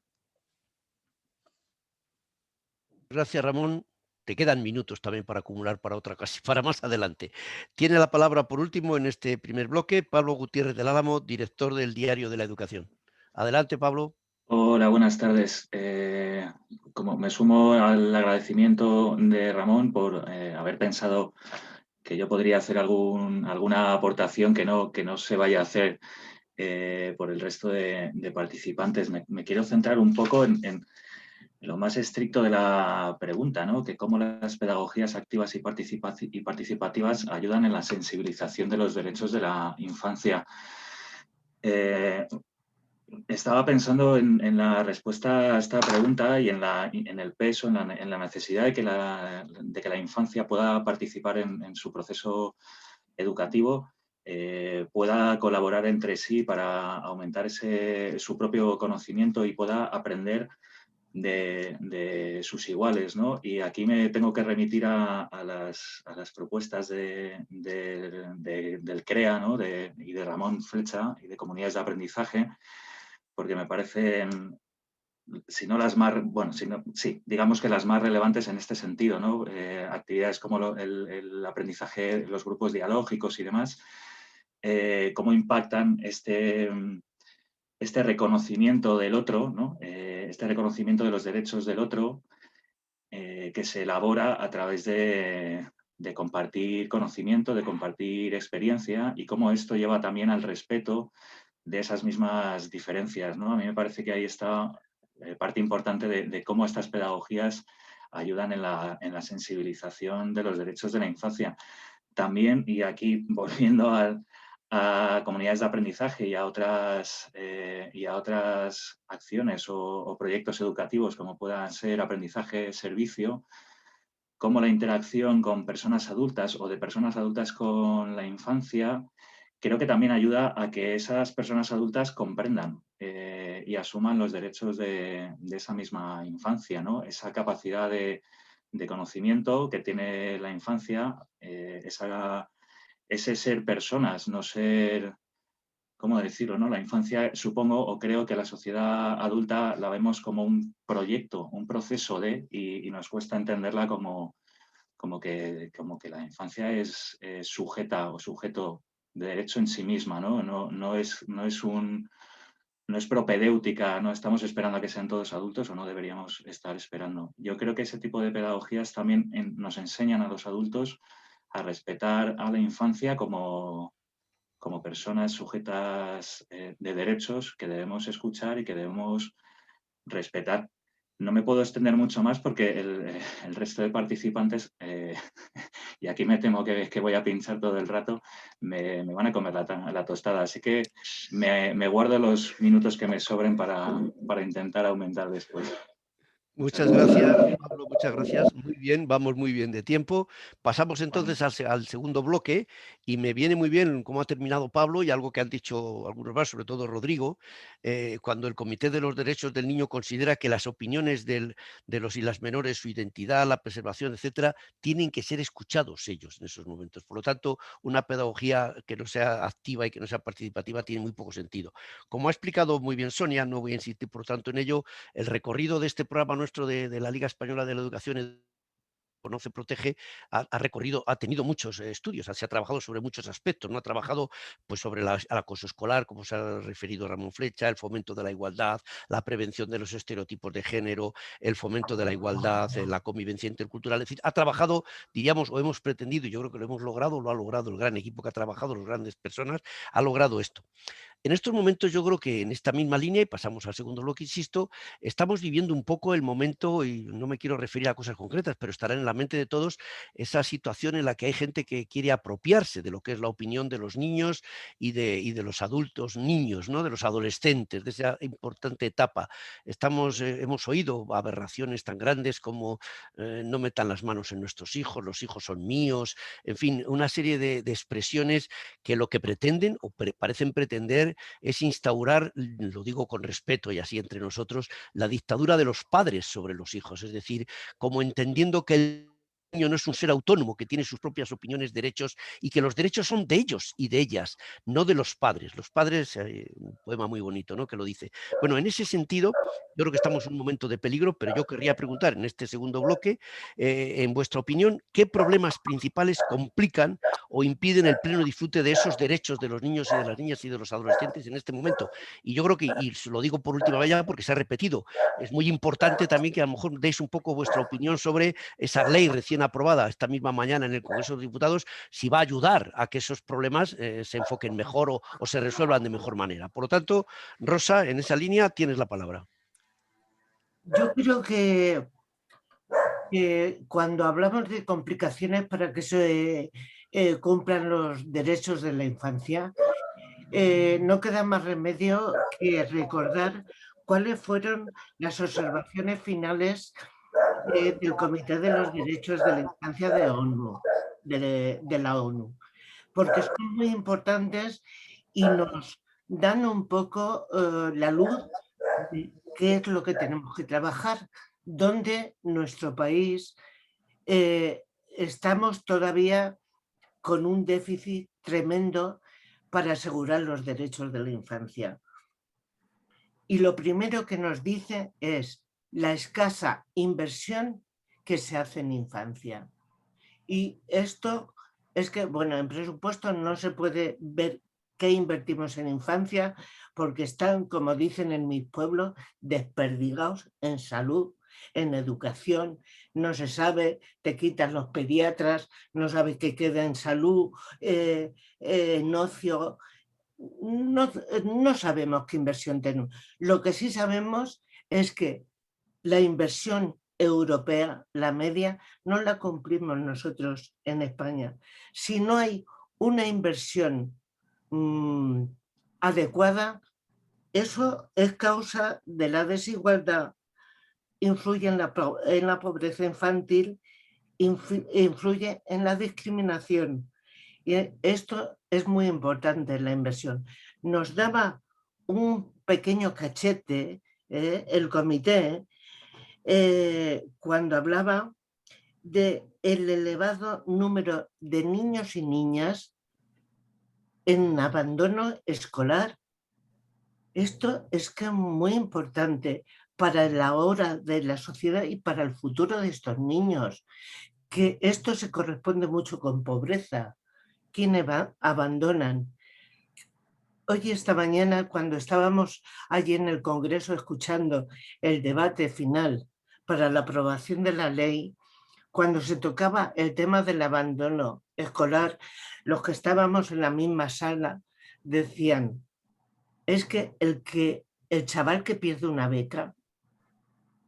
Gracias, Ramón. Te quedan minutos también para acumular para otra casi, para más adelante. Tiene la palabra por último en este primer bloque Pablo Gutiérrez del Álamo, director del Diario de la Educación. Adelante, Pablo. Hola, buenas tardes. Como me sumo al agradecimiento de Ramón por haber pensado que yo podría hacer alguna aportación que no se vaya a hacer por el resto de participantes. Me quiero centrar un poco en lo más estricto de la pregunta, ¿no? Que cómo las pedagogías activas y participativas ayudan en la sensibilización de los derechos de la infancia. Estaba pensando en la respuesta a esta pregunta y en el peso, en la necesidad de que la infancia pueda participar en su proceso educativo, pueda colaborar entre sí para aumentar su propio conocimiento y pueda aprender de sus iguales, ¿no? Y aquí me tengo que remitir a las propuestas del CREA, ¿no? Y de Ramón Flecha y de comunidades de aprendizaje, porque me parecen, si no las más, bueno, sí, digamos que las más relevantes en este sentido, ¿no? Actividades como el aprendizaje, los grupos dialógicos y demás, cómo impactan este reconocimiento del otro, ¿no? Este reconocimiento de los derechos del otro, que se elabora a través de compartir conocimiento, de compartir experiencia, y cómo esto lleva también al respeto de esas mismas diferencias, ¿no? A mí me parece que ahí está parte importante de cómo estas pedagogías ayudan en la sensibilización de los derechos de la infancia. También, y aquí volviendo a comunidades de aprendizaje y a otras acciones o proyectos educativos como puedan ser aprendizaje-servicio, cómo la interacción con personas adultas o de personas adultas con la infancia creo que también ayuda a que esas personas adultas comprendan y asuman los derechos de esa misma infancia, ¿no? Esa capacidad de conocimiento que tiene la infancia, ese ser personas, no ser, ¿cómo decirlo, no? La infancia, supongo o creo que la sociedad adulta la vemos como un proyecto, un proceso y nos cuesta entenderla como que la infancia es sujeta o sujeto de derecho en sí misma, ¿no? No es no es propedéutica, no estamos esperando a que sean todos adultos o no deberíamos estar esperando. Yo creo que ese tipo de pedagogías también nos enseñan a los adultos a respetar a la infancia como personas sujetas de derechos que debemos escuchar y que debemos respetar. No me puedo extender mucho más porque el resto de participantes, y aquí me temo que voy a pinchar todo el rato, me van a comer la tostada. Así que me guardo los minutos que me sobren para intentar aumentar después. Muchas gracias, Pablo, muchas gracias. Muy bien, vamos muy bien de tiempo. Pasamos entonces al segundo bloque y me viene muy bien cómo ha terminado Pablo y algo que han dicho algunos más, sobre todo Rodrigo, cuando el Comité de los Derechos del Niño considera que las opiniones de los y las menores, su identidad, la preservación, etcétera, tienen que ser escuchados ellos en esos momentos. Por lo tanto, una pedagogía que no sea activa y que no sea participativa tiene muy poco sentido. Como ha explicado muy bien Sonia, no voy a insistir por tanto en ello, el recorrido de este programa nuestro de la Liga Española de la Educación Conoce, Protege, ha tenido muchos estudios, se ha trabajado sobre muchos aspectos, ¿no? Ha trabajado pues, sobre el acoso escolar, como se ha referido Ramón Flecha, el fomento de la igualdad, la prevención de los estereotipos de género, el fomento de la igualdad, la convivencia intercultural, es decir, ha trabajado, diríamos, o hemos pretendido, y yo creo que lo hemos logrado, lo ha logrado el gran equipo que ha trabajado, las grandes personas, ha logrado esto. En estos momentos yo creo que en esta misma línea, y pasamos al segundo bloque, insisto, estamos viviendo un poco el momento, y no me quiero referir a cosas concretas, pero estará en la mente de todos esa situación en la que hay gente que quiere apropiarse de lo que es la opinión de los niños y de los adultos niños, ¿no? De los adolescentes, de esa importante etapa. Hemos oído aberraciones tan grandes como no metan las manos en nuestros hijos, los hijos son míos, en fin, una serie de expresiones que lo que pretenden o parecen pretender es instaurar, lo digo con respeto y así entre nosotros, la dictadura de los padres sobre los hijos, es decir, como entendiendo que el niño no es un ser autónomo que tiene sus propias opiniones, derechos y que los derechos son de ellos y de ellas, no de los padres. Los padres, un poema muy bonito, ¿no? Que lo dice. Bueno, en ese sentido, yo creo que estamos en un momento de peligro, pero yo querría preguntar en este segundo bloque, en vuestra opinión, ¿qué problemas principales complican o impiden el pleno disfrute de esos derechos de los niños y de las niñas y de los adolescentes en este momento? Y yo creo que, y lo digo por última vez ya porque se ha repetido, es muy importante también que a lo mejor deis un poco vuestra opinión sobre esa ley recién aprobada esta misma mañana en el Congreso de Diputados, si va a ayudar a que esos problemas se enfoquen mejor o se resuelvan de mejor manera. Por lo tanto, Rosa, en esa línea tienes la palabra. Yo creo que cuando hablamos de complicaciones para que se cumplan los derechos de la infancia, no queda más remedio que recordar cuáles fueron las observaciones finales del Comité de los Derechos de la Infancia de la ONU, porque son muy importantes y nos dan un poco la luz de qué es lo que tenemos que trabajar, donde nuestro país estamos todavía con un déficit tremendo para asegurar los derechos de la infancia. Y lo primero que nos dice es la escasa inversión que se hace en infancia. Y esto es que, bueno, en presupuesto no se puede ver qué invertimos en infancia porque están, como dicen en mi pueblo, desperdigados en salud, en educación, no se sabe, te quitan los pediatras, no sabes qué queda en salud, en ocio, no sabemos qué inversión tenemos. Lo que sí sabemos es que la inversión europea, la media, no la cumplimos nosotros en España. Si no hay una inversión adecuada, eso es causa de la desigualdad, influye en la pobreza infantil, influye en la discriminación. Y esto es muy importante, la inversión. Nos daba un pequeño cachete el comité cuando hablaba del elevado número de niños y niñas en abandono escolar. Esto es que es muy importante para la hora de la sociedad y para el futuro de estos niños, que esto se corresponde mucho con pobreza. ¿Quiénes abandonan? hoy esta mañana, cuando estábamos allí en el Congreso escuchando el debate final para la aprobación de la ley, cuando se tocaba el tema del abandono escolar, los que estábamos en la misma sala decían, es que el chaval que pierde una beca,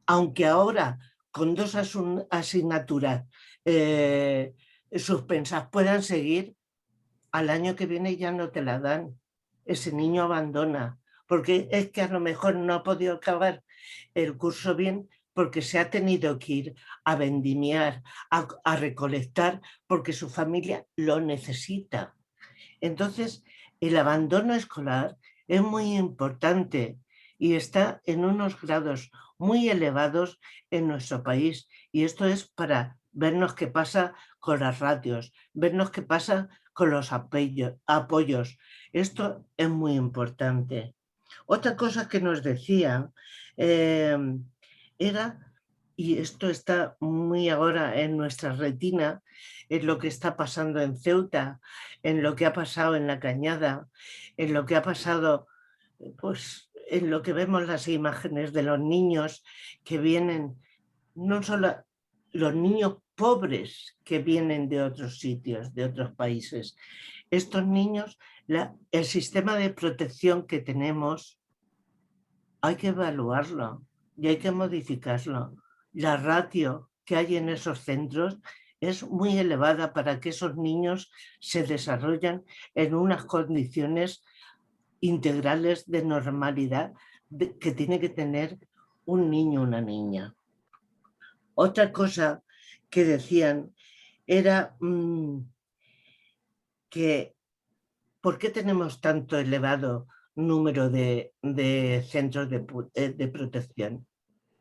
aunque ahora con 2 asignaturas suspensas puedan seguir, al año que viene ya no te la dan. Ese niño abandona, porque es que a lo mejor no ha podido acabar el curso bien porque se ha tenido que ir a vendimiar, a recolectar, porque su familia lo necesita. Entonces, el abandono escolar es muy importante y está en unos grados muy elevados en nuestro país. Y esto es para vernos qué pasa con las ratios, vernos qué pasa con los apoyos. Esto es muy importante. Otra cosa que nos decían era, y esto está muy ahora en nuestra retina, es lo que está pasando en Ceuta, en lo que ha pasado en La Cañada, en lo que ha pasado, pues, en lo que vemos las imágenes de los niños que vienen, no solo los niños pobres que vienen de otros sitios, de otros países. Estos niños, el sistema de protección que tenemos, hay que evaluarlo y hay que modificarlo. La ratio que hay en esos centros es muy elevada para que esos niños se desarrollen en unas condiciones integrales de normalidad que tiene que tener un niño o una niña. Otra cosa que decían era que ¿por qué tenemos tanto elevado número de centros de protección?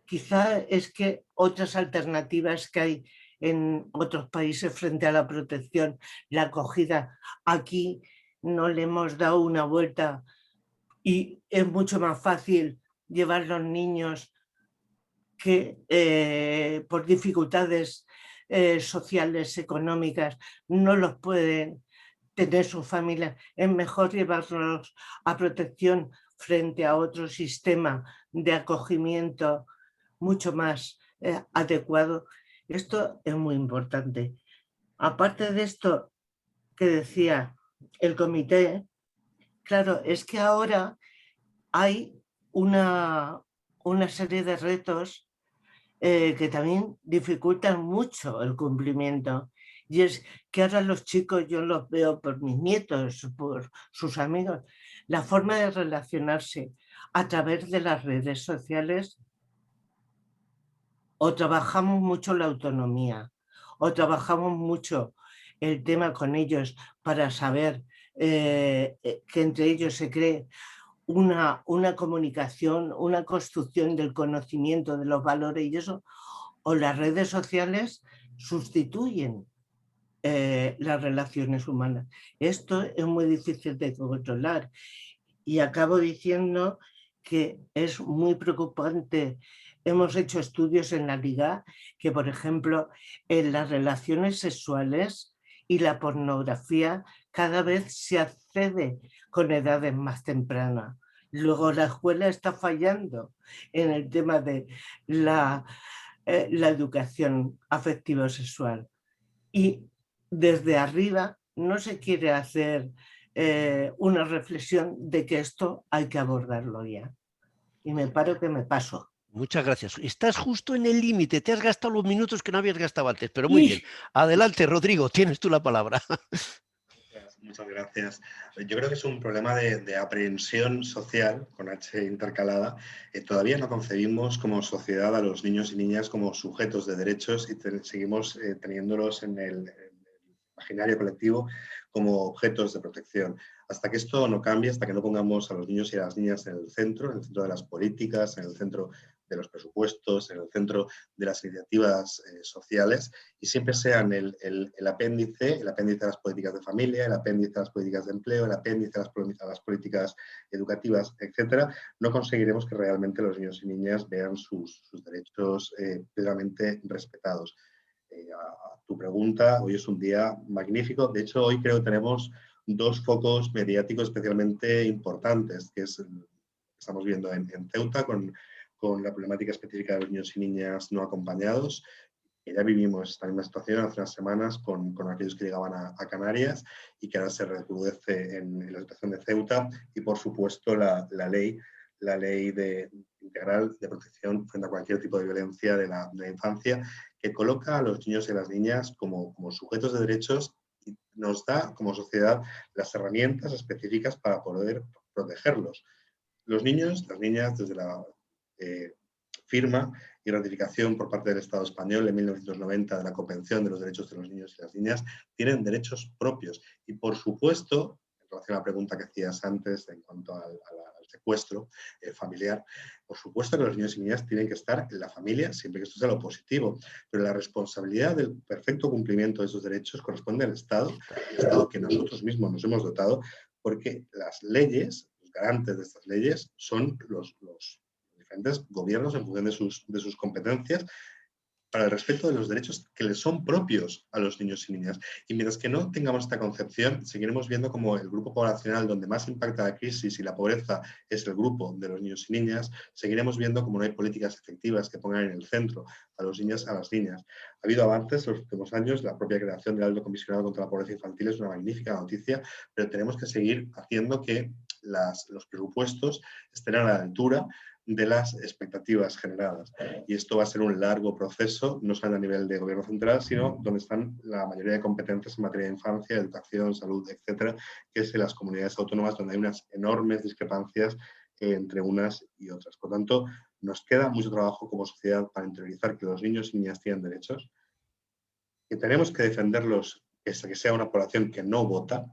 Quizá es que otras alternativas que hay en otros países frente a la protección, la acogida, aquí no le hemos dado una vuelta y es mucho más fácil llevar los niños que por dificultades sociales, económicas, no los pueden tener su familia. Es mejor llevarlos a protección frente a otro sistema de acogimiento mucho más adecuado. Esto es muy importante. Aparte de esto que decía el comité, claro, es que ahora hay una serie de retos que también dificultan mucho el cumplimiento. Y es que ahora los chicos, yo los veo por mis nietos, por sus amigos, la forma de relacionarse a través de las redes sociales, o trabajamos mucho la autonomía, o trabajamos mucho el tema con ellos para saber que entre ellos se cree una comunicación, una construcción del conocimiento de los valores y eso, o las redes sociales sustituyen las relaciones humanas. Esto es muy difícil de controlar y acabo diciendo que es muy preocupante. Hemos hecho estudios en la Liga que, por ejemplo, en las relaciones sexuales y la pornografía cada vez se accede con edades más tempranas. Luego la escuela está fallando en el tema de la educación afectivo-sexual. Y desde arriba no se quiere hacer una reflexión de que esto hay que abordarlo ya. Y me paro que me paso. Muchas gracias. Estás justo en el límite, te has gastado los minutos que no habías gastado antes, pero muy bien. Adelante, Rodrigo, tienes tú la palabra. Muchas gracias. Yo creo que es un problema de aprehensión social, con H intercalada. Todavía no concebimos como sociedad a los niños y niñas como sujetos de derechos y seguimos teniéndolos en el imaginario colectivo como objetos de protección. Hasta que esto no cambie, hasta que no pongamos a los niños y a las niñas en el centro de las políticas, en el centro de los presupuestos, en el centro de las iniciativas sociales, y siempre sean el apéndice de las políticas de familia, el apéndice de las políticas de empleo, el apéndice de las políticas educativas, etcétera, no conseguiremos que realmente los niños y niñas vean sus derechos plenamente respetados. A tu pregunta, hoy es un día magnífico. De hecho, hoy creo que tenemos dos focos mediáticos especialmente importantes, que estamos viendo en Ceuta con la problemática específica de los niños y niñas no acompañados, que ya vivimos esta misma situación hace unas semanas con aquellos que llegaban a Canarias y que ahora se recrudece en la situación de Ceuta, y por supuesto la ley integral de protección frente a cualquier tipo de violencia de la infancia, que coloca a los niños y las niñas como sujetos de derechos y nos da como sociedad las herramientas específicas para poder protegerlos. Los niños, las niñas, desde la firma y ratificación por parte del Estado español en 1990 de la Convención de los Derechos de los Niños y las Niñas, tienen derechos propios. Y por supuesto, en relación a la pregunta que hacías antes en cuanto al secuestro familiar, por supuesto que los niños y niñas tienen que estar en la familia siempre que esto sea lo positivo, pero la responsabilidad del perfecto cumplimiento de esos derechos corresponde al Estado, el Estado que nosotros mismos nos hemos dotado, porque las leyes, los garantes de estas leyes, son los diferentes gobiernos en función de sus competencias para el respeto de los derechos que les son propios a los niños y niñas. Y mientras que no tengamos esta concepción, seguiremos viendo como el grupo poblacional donde más impacta la crisis y la pobreza es el grupo de los niños y niñas. Seguiremos viendo como no hay políticas efectivas que pongan en el centro a los niños, a las niñas. Ha habido avances en los últimos años, la propia creación del Alto Comisionado contra la Pobreza Infantil es una magnífica noticia, pero tenemos que seguir haciendo que los presupuestos estén a la altura de las expectativas generadas. Y esto va a ser un largo proceso, no solo a nivel de gobierno central, sino donde están la mayoría de competencias en materia de infancia, educación, salud, etcétera, que es en las comunidades autónomas donde hay unas enormes discrepancias entre unas y otras. Por tanto, nos queda mucho trabajo como sociedad para interiorizar que los niños y niñas tienen derechos, que tenemos que defenderlos, que sea una población que no vota,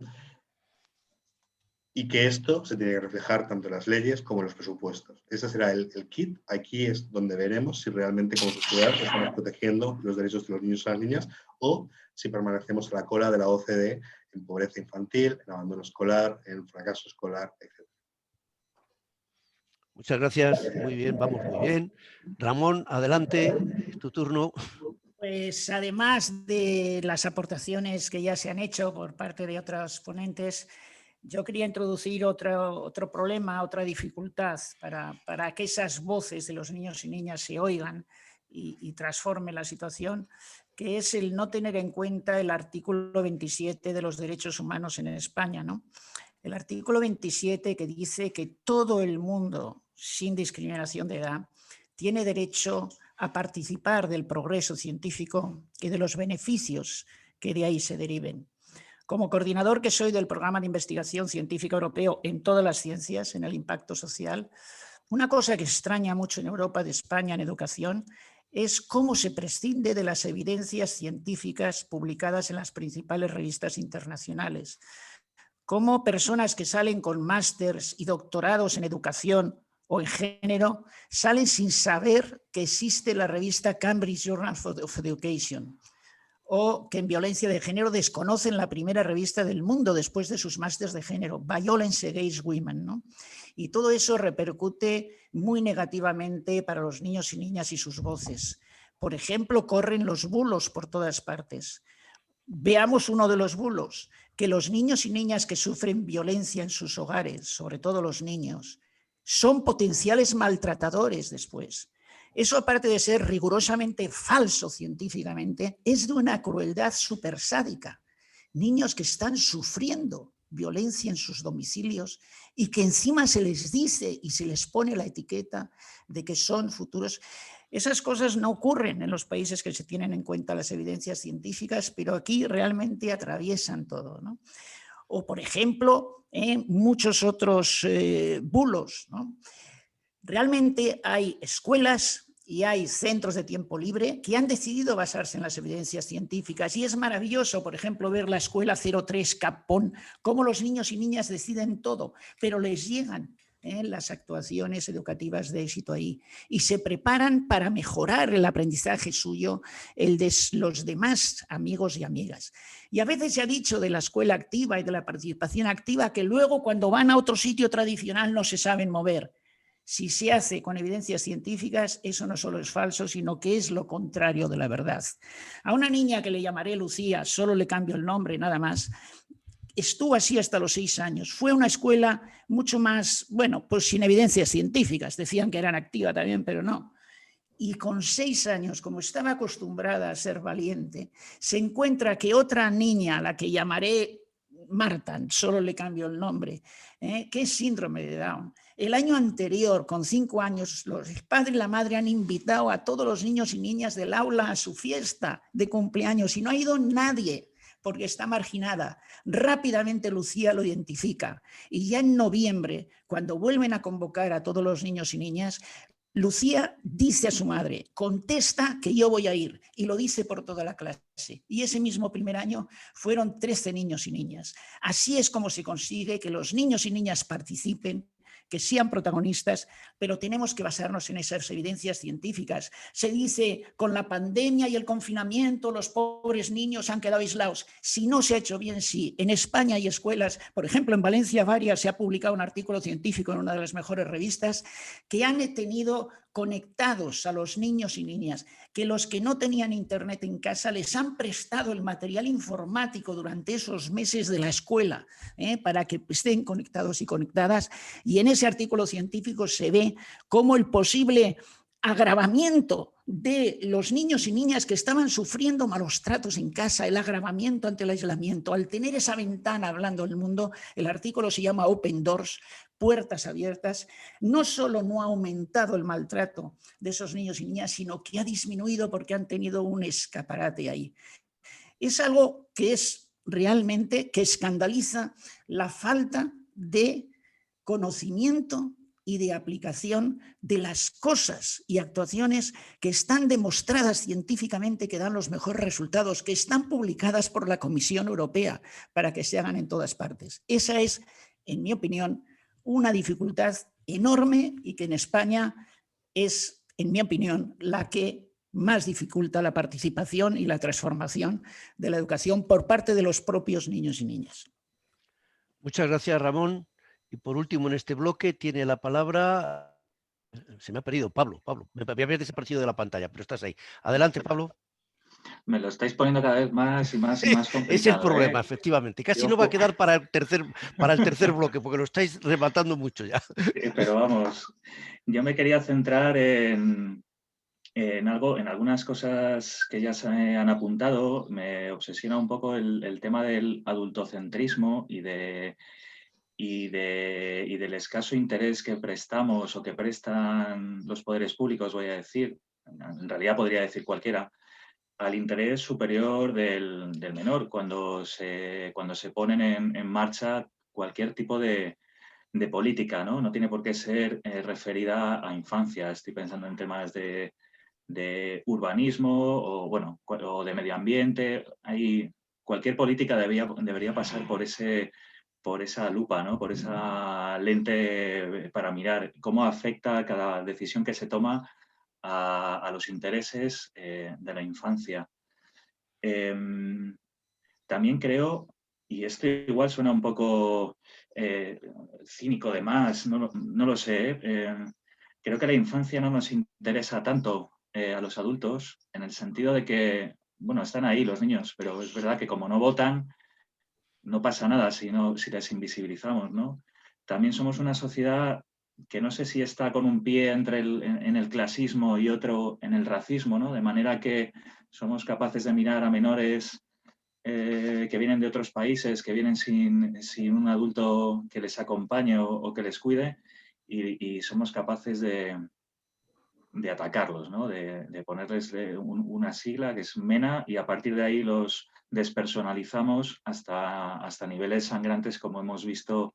y que esto se tiene que reflejar tanto en las leyes como en los presupuestos. Ese será el kit. Aquí es donde veremos si realmente como sociedad estamos protegiendo los derechos de los niños y las niñas o si permanecemos a la cola de la OCDE en pobreza infantil, en abandono escolar, en fracaso escolar, etc. Muchas gracias. Muy bien, vamos muy bien. Ramón, adelante, es tu turno. Pues además de las aportaciones que ya se han hecho por parte de otros ponentes, yo quería introducir otro problema, otra dificultad para que esas voces de los niños y niñas se oigan y transformen la situación, que es el no tener en cuenta el artículo 27 de los derechos humanos en España, ¿no? El artículo 27 que dice que todo el mundo, sin discriminación de edad, tiene derecho a participar del progreso científico y de los beneficios que de ahí se deriven. Como coordinador que soy del Programa de Investigación Científica Europeo en todas las ciencias, en el impacto social, una cosa que extraña mucho en Europa, de España, en educación, es cómo se prescinde de las evidencias científicas publicadas en las principales revistas internacionales. Cómo personas que salen con másters y doctorados en educación o en género salen sin saber que existe la revista Cambridge Journal of Education, o que en violencia de género desconocen la primera revista del mundo después de sus másters de género, Violence Against Women, ¿no? Y todo eso repercute muy negativamente para los niños y niñas y sus voces. Por ejemplo, corren los bulos por todas partes. Veamos uno de los bulos, que los niños y niñas que sufren violencia en sus hogares, sobre todo los niños, son potenciales maltratadores después. Eso, aparte de ser rigurosamente falso científicamente, es de una crueldad supersádica. Niños que están sufriendo violencia en sus domicilios y que encima se les dice y se les pone la etiqueta de que son futuros. Esas cosas no ocurren en los países que se tienen en cuenta las evidencias científicas, pero aquí realmente atraviesan todo, ¿no? O, por ejemplo, muchos otros bulos, ¿no? Realmente hay escuelas y hay centros de tiempo libre que han decidido basarse en las evidencias científicas, y es maravilloso, por ejemplo, ver la escuela 03 Capón, cómo los niños y niñas deciden todo, pero les llegan las actuaciones educativas de éxito ahí y se preparan para mejorar el aprendizaje suyo, el de los demás amigos y amigas. Y a veces se ha dicho de la escuela activa y de la participación activa que luego cuando van a otro sitio tradicional no se saben mover. Si se hace con evidencias científicas, eso no solo es falso, sino que es lo contrario de la verdad. A una niña que le llamaré Lucía, solo le cambio el nombre, nada más, estuvo así hasta los 6 años. Fue una escuela mucho más, bueno, pues sin evidencias científicas. Decían que era activa también, pero no. Y con 6 años, como estaba acostumbrada a ser valiente, se encuentra que otra niña, a la que llamaré Marta, solo le cambio el nombre, que es síndrome de Down. El año anterior, con 5 años, el padre y la madre han invitado a todos los niños y niñas del aula a su fiesta de cumpleaños y no ha ido nadie porque está marginada. Rápidamente Lucía lo identifica y ya en noviembre, cuando vuelven a convocar a todos los niños y niñas, Lucía dice a su madre, contesta que yo voy a ir, y lo dice por toda la clase. Y ese mismo primer año fueron 13 niños y niñas. Así es como se consigue que los niños y niñas participen, que sean protagonistas, pero tenemos que basarnos en esas evidencias científicas. Se dice, con la pandemia y el confinamiento, los pobres niños han quedado aislados. Si no se ha hecho bien, sí. En España hay escuelas, por ejemplo, en Valencia varias, se ha publicado un artículo científico en una de las mejores revistas, que han tenido conectados a los niños y niñas, que los que no tenían internet en casa les han prestado el material informático durante esos meses de la escuela, para que estén conectados y conectadas. Y en ese artículo científico se ve cómo el posible agravamiento de los niños y niñas que estaban sufriendo malos tratos en casa, el agravamiento ante el aislamiento, al tener esa ventana hablando del mundo, el artículo se llama Open Doors, puertas abiertas, no solo no ha aumentado el maltrato de esos niños y niñas, sino que ha disminuido porque han tenido un escaparate ahí. Es algo que es realmente, que escandaliza la falta de conocimiento y de aplicación de las cosas y actuaciones que están demostradas científicamente que dan los mejores resultados, que están publicadas por la Comisión Europea para que se hagan en todas partes. Esa es, en mi opinión, una dificultad enorme y que en España es, en mi opinión, la que más dificulta la participación y la transformación de la educación por parte de los propios niños y niñas. Muchas gracias, Ramón. Y por último, en este bloque tiene la palabra... Se me ha perdido, Pablo. Me había desaparecido de la pantalla, pero estás ahí. Adelante, Pablo. Me lo estáis poniendo cada vez más y más y más complicado. Es el problema, efectivamente. Casi no va a quedar para el tercer bloque, porque lo estáis rematando mucho ya. Pero vamos, yo me quería centrar en algunas cosas que ya se han apuntado. Me obsesiona un poco el tema del adultocentrismo y del escaso interés que prestamos o que prestan los poderes públicos, voy a decir, en realidad podría decir cualquiera, al interés superior del menor cuando se ponen en marcha cualquier tipo de política, ¿no? No tiene por qué ser referida a infancia. Estoy pensando en temas de urbanismo o de medio ambiente. Cualquier política debería pasar por esa lupa, ¿no? Por esa lente para mirar cómo afecta cada decisión que se toma a los intereses de la infancia. También creo, y esto igual suena un poco cínico de más, no lo sé, creo que la infancia no nos interesa tanto a los adultos, en el sentido de que, bueno, están ahí los niños, pero es verdad que como no votan, no pasa nada si les invisibilizamos, ¿no? También somos una sociedad que no sé si está con un pie en el clasismo y otro en el racismo, ¿no? De manera que somos capaces de mirar a menores que vienen de otros países, que vienen sin un adulto que les acompañe o que les cuide, y somos capaces de atacarlos, ¿no? De ponerles una sigla que es MENA, y a partir de ahí los despersonalizamos hasta niveles sangrantes, como hemos visto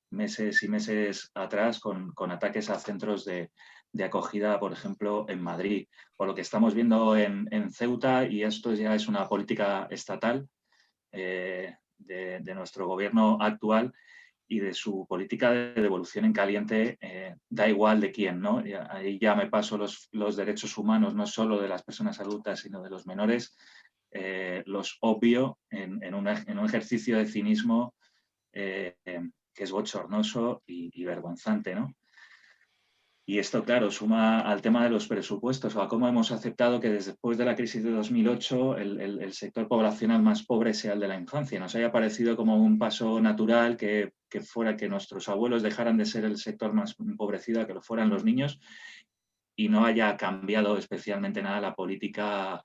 meses y meses atrás con ataques a centros de acogida, por ejemplo, en Madrid, o lo que estamos viendo en Ceuta, y esto ya es una política estatal de nuestro gobierno actual y de su política de devolución en caliente, da igual de quién, ¿no? Ahí ya me paso los derechos humanos, no solo de las personas adultas, sino de los menores, los obvio en un ejercicio de cinismo que es bochornoso y vergonzante, ¿no? Y esto, claro, suma al tema de los presupuestos o a cómo hemos aceptado que después de la crisis de 2008 el sector poblacional más pobre sea el de la infancia. Nos haya parecido como un paso natural que fuera que nuestros abuelos dejaran de ser el sector más empobrecido, que lo fueran los niños, y no haya cambiado especialmente nada la política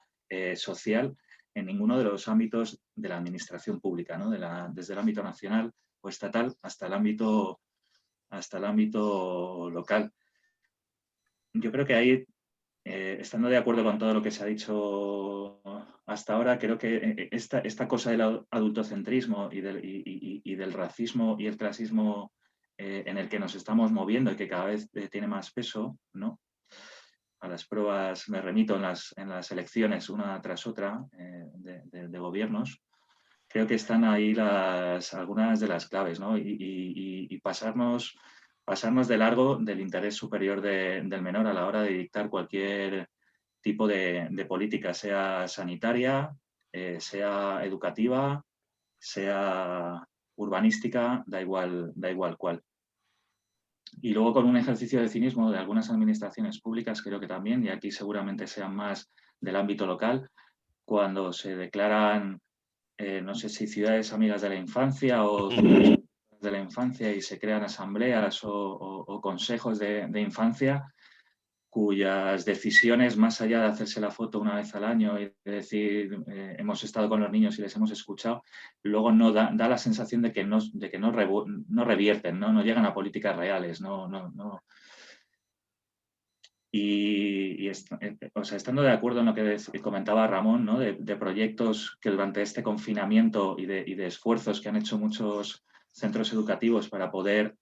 social en ninguno de los ámbitos de la administración pública, ¿no? Desde el ámbito nacional o estatal hasta el ámbito local. Yo creo que ahí, estando de acuerdo con todo lo que se ha dicho hasta ahora, creo que esta cosa del adultocentrismo y del racismo y el clasismo en el que nos estamos moviendo y que cada vez tiene más peso, ¿no? A las pruebas me remito en las elecciones una tras otra de gobiernos. Creo que están ahí algunas de las claves, ¿no? Y pasarnos de largo del interés superior del menor a la hora de dictar cualquier tipo de política, sea sanitaria, sea educativa, sea urbanística, da igual cuál. Y luego con un ejercicio de cinismo de algunas administraciones públicas, creo que también, y aquí seguramente sean más del ámbito local, cuando se declaran, no sé si ciudades amigas de la infancia o de la infancia y se crean asambleas o consejos de infancia cuyas decisiones, más allá de hacerse la foto una vez al año y de decir hemos estado con los niños y les hemos escuchado, luego no da la sensación de que no revierten, no llegan a políticas reales, o sea, estando de acuerdo en lo que comentaba Ramón, ¿no? de proyectos que durante este confinamiento y de esfuerzos que han hecho muchos centros educativos para poder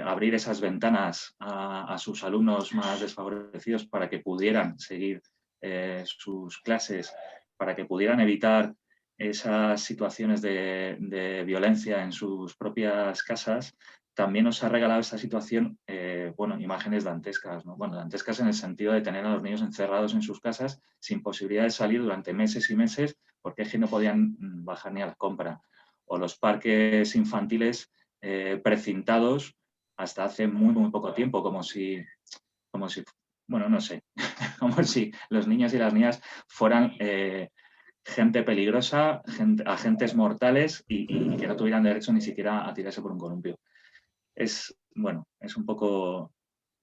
abrir esas ventanas a sus alumnos más desfavorecidos para que pudieran seguir sus clases, para que pudieran evitar esas situaciones de violencia en sus propias casas, también nos ha regalado esta situación, imágenes dantescas, ¿no? Bueno, dantescas en el sentido de tener a los niños encerrados en sus casas sin posibilidad de salir durante meses y meses porque es que no podían bajar ni a la compra. O los parques infantiles precintados hasta hace muy, muy poco tiempo, como si, bueno, no sé, como si los niños y las niñas fueran gente peligrosa, agentes mortales y que no tuvieran derecho ni siquiera a tirarse por un columpio. Es un poco...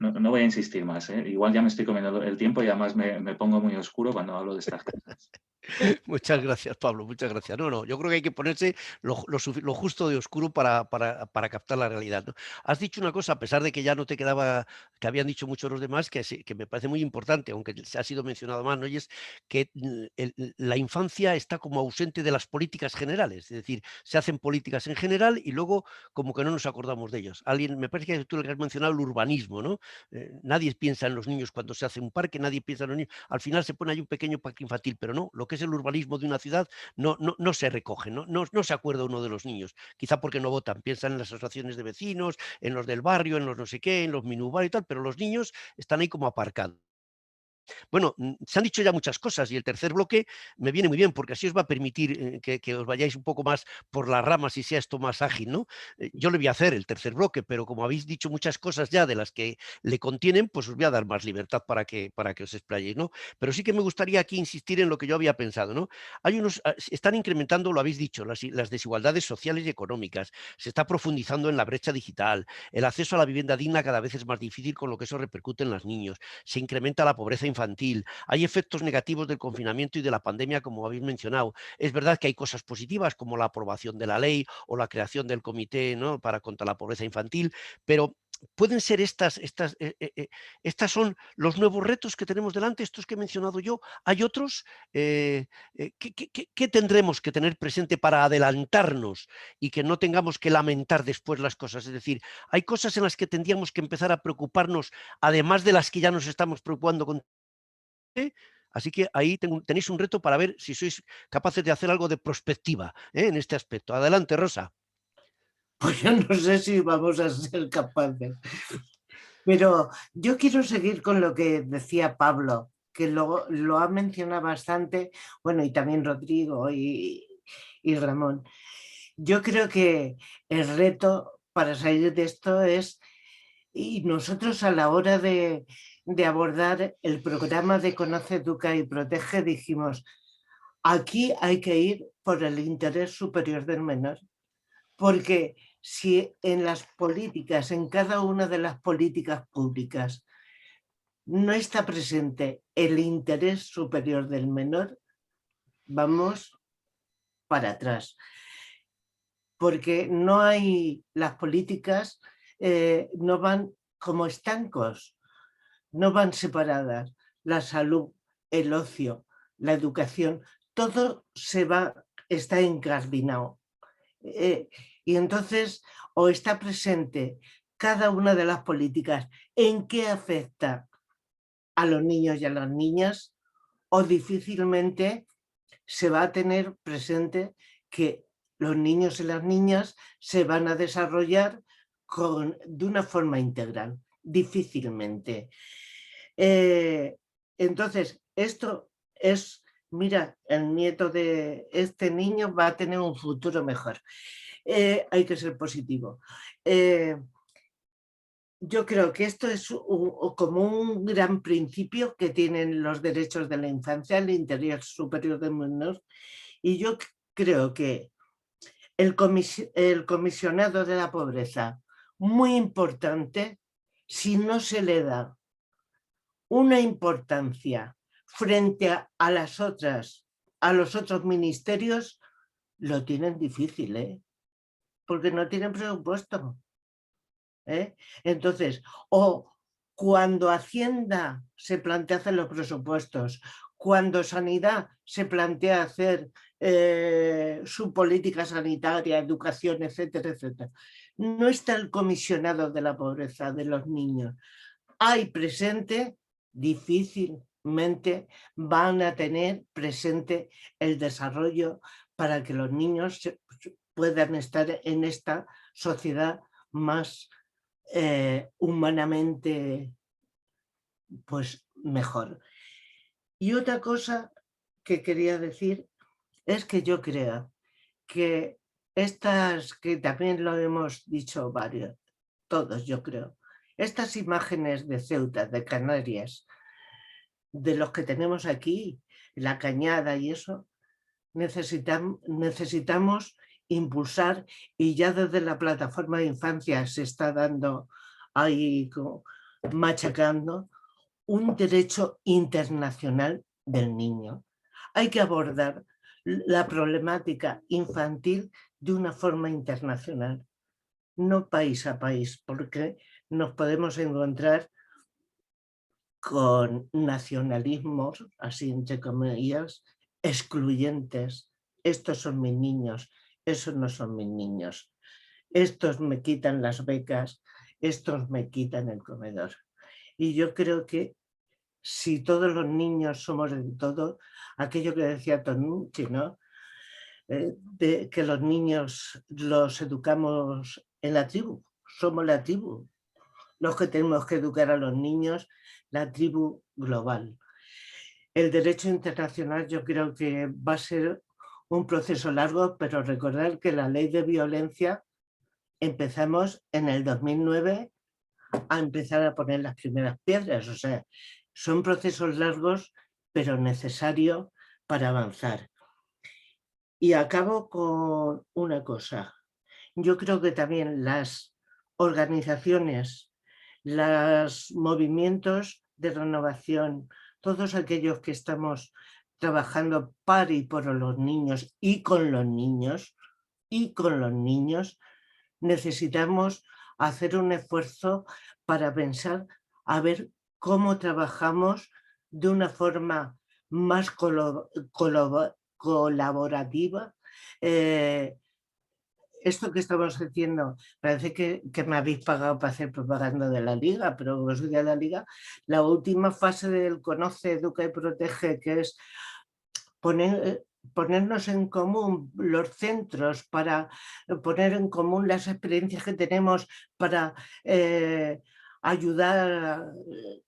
No voy a insistir más, ¿eh? Igual ya me estoy comiendo el tiempo y además me pongo muy oscuro cuando hablo de estas cosas. Muchas gracias, Pablo, muchas gracias. No, yo creo que hay que ponerse lo justo de oscuro para captar la realidad, ¿no? Has dicho una cosa, a pesar de que ya no te quedaba, que habían dicho muchos los demás, que me parece muy importante, aunque se ha sido mencionado más, ¿no? Y es que la infancia está como ausente de las políticas generales, es decir, se hacen políticas en general y luego como que no nos acordamos de ellos. Me parece que tú lo que has mencionado, el urbanismo, ¿no? Nadie piensa en los niños cuando se hace un parque, nadie piensa en los niños. Al final se pone ahí un pequeño parque infantil, pero no, lo que es el urbanismo de una ciudad no se recoge, no se acuerda uno de los niños, quizá porque no votan, piensan en las asociaciones de vecinos, en los del barrio, en los no sé qué, en los minubar y tal, pero los niños están ahí como aparcados. Bueno, se han dicho ya muchas cosas y el tercer bloque me viene muy bien porque así os va a permitir que os vayáis un poco más por las ramas y sea esto más ágil, ¿no? Yo le voy a hacer el tercer bloque, pero como habéis dicho muchas cosas ya de las que le contienen, pues os voy a dar más libertad para que os explayéis, ¿no? Pero sí que me gustaría aquí insistir en lo que yo había pensado, ¿no? Están incrementando, lo habéis dicho, las desigualdades sociales y económicas, se está profundizando en la brecha digital, el acceso a la vivienda digna cada vez es más difícil con lo que eso repercute en los niños, se incrementa la pobreza infantil, hay efectos negativos del confinamiento y de la pandemia, como habéis mencionado. Es verdad que hay cosas positivas como la aprobación de la ley o la creación del comité, ¿no?, contra la pobreza infantil, pero pueden ser estas son los nuevos retos que tenemos delante, estos que he mencionado yo. ¿Hay otros? ¿Qué tendremos que tener presente para adelantarnos y que no tengamos que lamentar después las cosas? Es decir, hay cosas en las que tendríamos que empezar a preocuparnos, además de las que ya nos estamos preocupando con... Así que ahí tenéis un reto para ver si sois capaces de hacer algo de prospectiva en este aspecto. Adelante, Rosa. Pues yo no sé si vamos a ser capaces. Pero yo quiero seguir con lo que decía Pablo, que lo ha mencionado bastante, bueno, y también Rodrigo y Ramón. Yo creo que el reto para salir de esto es Y nosotros a la hora de abordar el programa de Conoce, Educa y Protege dijimos, aquí hay que ir por el interés superior del menor, porque si en las políticas, en cada una de las políticas públicas, no está presente el interés superior del menor, vamos para atrás. Porque no hay, las políticas no van como estancos, no van separadas. La salud, el ocio, la educación, todo está encardinado. Y entonces, o está presente cada una de las políticas en qué afecta a los niños y a las niñas, o difícilmente se va a tener presente que los niños y las niñas se van a desarrollar de una forma integral, difícilmente. Entonces, esto es, mira, el nieto de este niño va a tener un futuro mejor. Hay que ser positivo. Yo creo que esto es como un gran principio que tienen los derechos de la infancia, el interés superior del menor, y yo creo que el comisionado de la pobreza, muy importante, si no se le da una importancia frente a los otros ministerios, lo tienen difícil, porque no tienen presupuesto. Entonces, o cuando Hacienda se plantea hacer los presupuestos, cuando Sanidad se plantea hacer su política sanitaria, educación, etcétera, etcétera, no está el comisionado de la pobreza de los niños. Hay presente, difícilmente van a tener presente el desarrollo para que los niños puedan estar en esta sociedad más humanamente pues mejor. Y otra cosa que quería decir es que yo creo que que también lo hemos dicho varios, todos yo creo, estas imágenes de Ceuta, de Canarias, de los que tenemos aquí, la Cañada y eso, necesitamos impulsar, y ya desde la plataforma de infancia se está dando ahí machacando, un derecho internacional del niño. Hay que abordar la problemática infantil de una forma internacional, no país a país, porque nos podemos encontrar con nacionalismos, así entre comillas, excluyentes. Estos son mis niños, esos no son mis niños. Estos me quitan las becas, estos me quitan el comedor. Y yo creo que si todos los niños somos de todo, aquello que decía Tonucci, ¿no? De que los niños los educamos en la tribu, somos la tribu, los que tenemos que educar a los niños, la tribu global. El derecho internacional yo creo que va a ser un proceso largo, pero recordar que la ley de violencia empezamos en el 2009 a empezar a poner las primeras piedras, o sea, son procesos largos, pero necesarios para avanzar. Y acabo con una cosa. Yo creo que también las organizaciones, los movimientos de renovación, todos aquellos que estamos trabajando para y por los niños y con los niños, necesitamos hacer un esfuerzo para pensar a ver cómo trabajamos de una forma más colaborativa. Esto que estamos haciendo, parece que me habéis pagado para hacer propaganda de la Liga, pero no soy de la Liga. La última fase del Conoce, Educa y Protege, que es ponernos en común los centros, para poner en común las experiencias que tenemos para ayudar a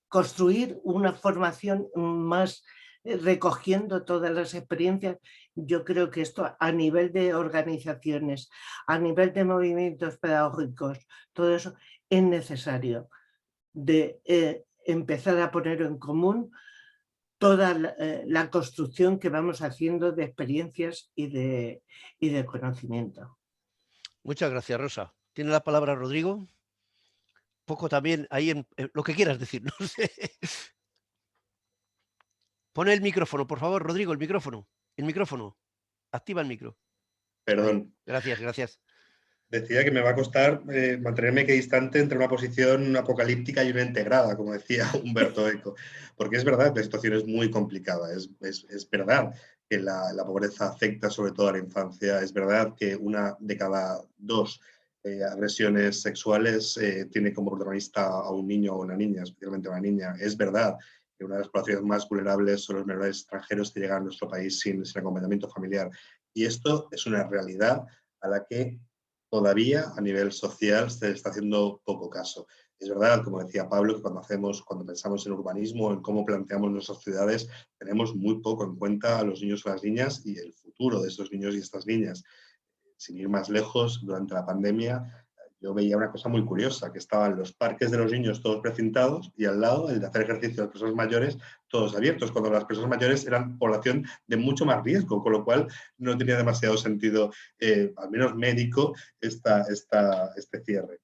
construir una formación más recogiendo todas las experiencias. Yo creo que esto a nivel de organizaciones, a nivel de movimientos pedagógicos, todo eso es necesario. de empezar a poner en común toda la construcción que vamos haciendo de experiencias y de conocimiento. Muchas gracias, Rosa. Tiene la palabra Rodrigo. Poco también ahí en lo que quieras decir, no sé. Pone el micrófono, por favor, Rodrigo, el micrófono. El micrófono. Activa el micro. Perdón. Gracias, gracias. Decía que me va a costar mantenerme equidistante entre una posición apocalíptica y una integrada, como decía Humberto Eco, porque es verdad que la situación es muy complicada, es verdad que la pobreza afecta sobre todo a la infancia, es verdad que una de cada dos agresiones sexuales tiene como protagonista a un niño o una niña, especialmente a una niña, es verdad que una de las poblaciones más vulnerables son los menores extranjeros que llegan a nuestro país sin acompañamiento familiar, y esto es una realidad a la que todavía a nivel social se está haciendo poco caso. Es verdad, como decía Pablo, que cuando pensamos en urbanismo, en cómo planteamos nuestras ciudades, tenemos muy poco en cuenta a los niños o las niñas y el futuro de estos niños y estas niñas. Sin ir más lejos, durante la pandemia yo veía una cosa muy curiosa, que estaban los parques de los niños todos precintados y al lado el de hacer ejercicio de las personas mayores todos abiertos, cuando las personas mayores eran población de mucho más riesgo, con lo cual no tenía demasiado sentido, al menos médico, este cierre.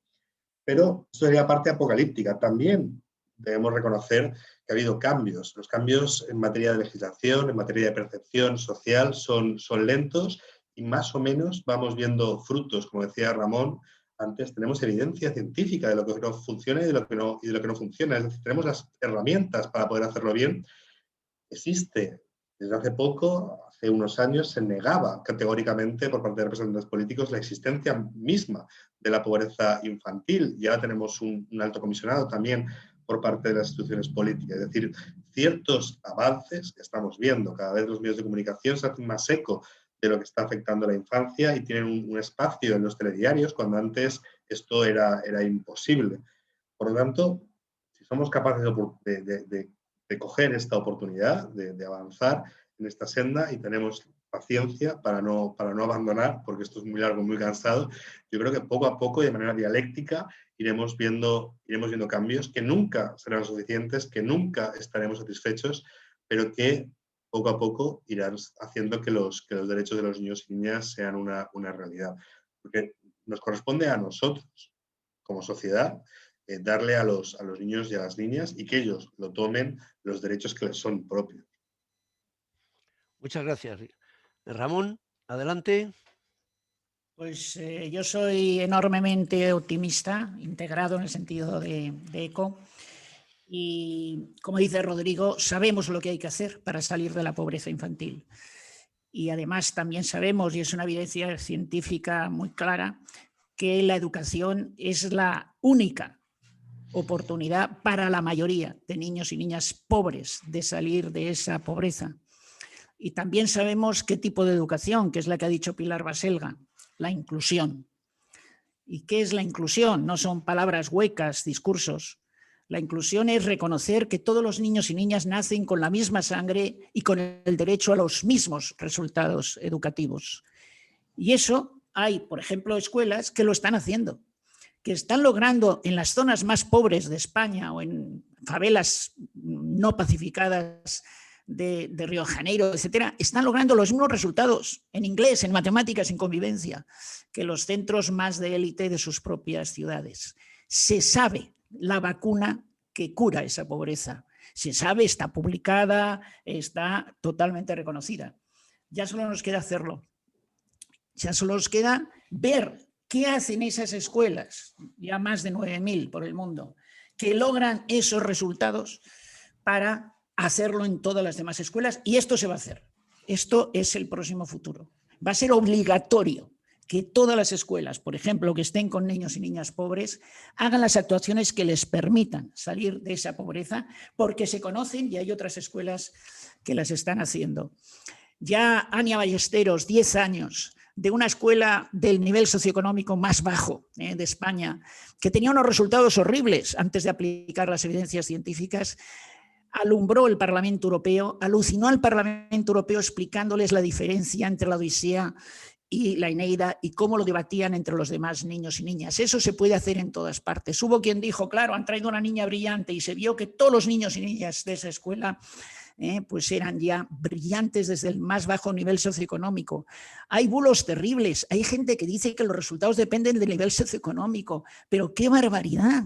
Pero eso sería parte apocalíptica. También debemos reconocer que ha habido cambios. Los cambios en materia de legislación, en materia de percepción social son lentos y más o menos vamos viendo frutos, como decía Ramón. Antes tenemos evidencia científica de lo que no funciona y de lo que no funciona. Es decir, tenemos las herramientas para poder hacerlo bien. Existe, desde hace poco, hace unos años, se negaba categóricamente por parte de representantes políticos la existencia misma de la pobreza infantil. Y ahora tenemos un alto comisionado también por parte de las instituciones políticas. Es decir, ciertos avances que estamos viendo. Cada vez los medios de comunicación se hacen más eco de lo que está afectando a la infancia y tienen un espacio en los telediarios cuando antes esto era imposible. Por lo tanto, si somos capaces de coger esta oportunidad, de avanzar en esta senda y tenemos paciencia para no abandonar, porque esto es muy largo, muy cansado, yo creo que poco a poco y de manera dialéctica iremos viendo cambios que nunca serán suficientes, que nunca estaremos satisfechos, pero que poco a poco irán haciendo que los derechos de los niños y niñas sean una realidad. Porque nos corresponde a nosotros, como sociedad, darle a los niños y a las niñas y que ellos lo tomen los derechos que les son propios. Muchas gracias. Ramón, adelante. Pues yo soy enormemente optimista, integrado en el sentido de Eco. Y como dice Rodrigo, sabemos lo que hay que hacer para salir de la pobreza infantil. Y además también sabemos, y es una evidencia científica muy clara, que la educación es la única oportunidad para la mayoría de niños y niñas pobres de salir de esa pobreza. Y también sabemos qué tipo de educación, que es la que ha dicho Pilar Baselga, la inclusión. ¿Y qué es la inclusión? No son palabras huecas, discursos. La inclusión es reconocer que todos los niños y niñas nacen con la misma sangre y con el derecho a los mismos resultados educativos. Y eso hay, por ejemplo, escuelas que lo están haciendo, que están logrando en las zonas más pobres de España o en favelas no pacificadas de Río de Janeiro, etcétera, están logrando los mismos resultados en inglés, en matemáticas, en convivencia, que los centros más de élite de sus propias ciudades. Se sabe la vacuna que cura esa pobreza. Se sabe, está publicada, está totalmente reconocida. Ya solo nos queda hacerlo. Ya solo nos queda ver qué hacen esas escuelas, ya más de 9.000 por el mundo, que logran esos resultados para hacerlo en todas las demás escuelas. Y esto se va a hacer. Esto es el próximo futuro. Va a ser obligatorio que todas las escuelas, por ejemplo, que estén con niños y niñas pobres, hagan las actuaciones que les permitan salir de esa pobreza, porque se conocen y hay otras escuelas que las están haciendo. Ya Ania Ballesteros, 10 años, de una escuela del nivel socioeconómico más bajo de España, que tenía unos resultados horribles antes de aplicar las evidencias científicas, alumbró el Parlamento Europeo, alucinó al Parlamento Europeo explicándoles la diferencia entre la Odisea y la Eneida y cómo lo debatían entre los demás niños y niñas. Eso se puede hacer en todas partes. Hubo quien dijo, claro, han traído una niña brillante y se vio que todos los niños y niñas de esa escuela pues eran ya brillantes desde el más bajo nivel socioeconómico. Hay bulos terribles, hay gente que dice que los resultados dependen del nivel socioeconómico, pero qué barbaridad,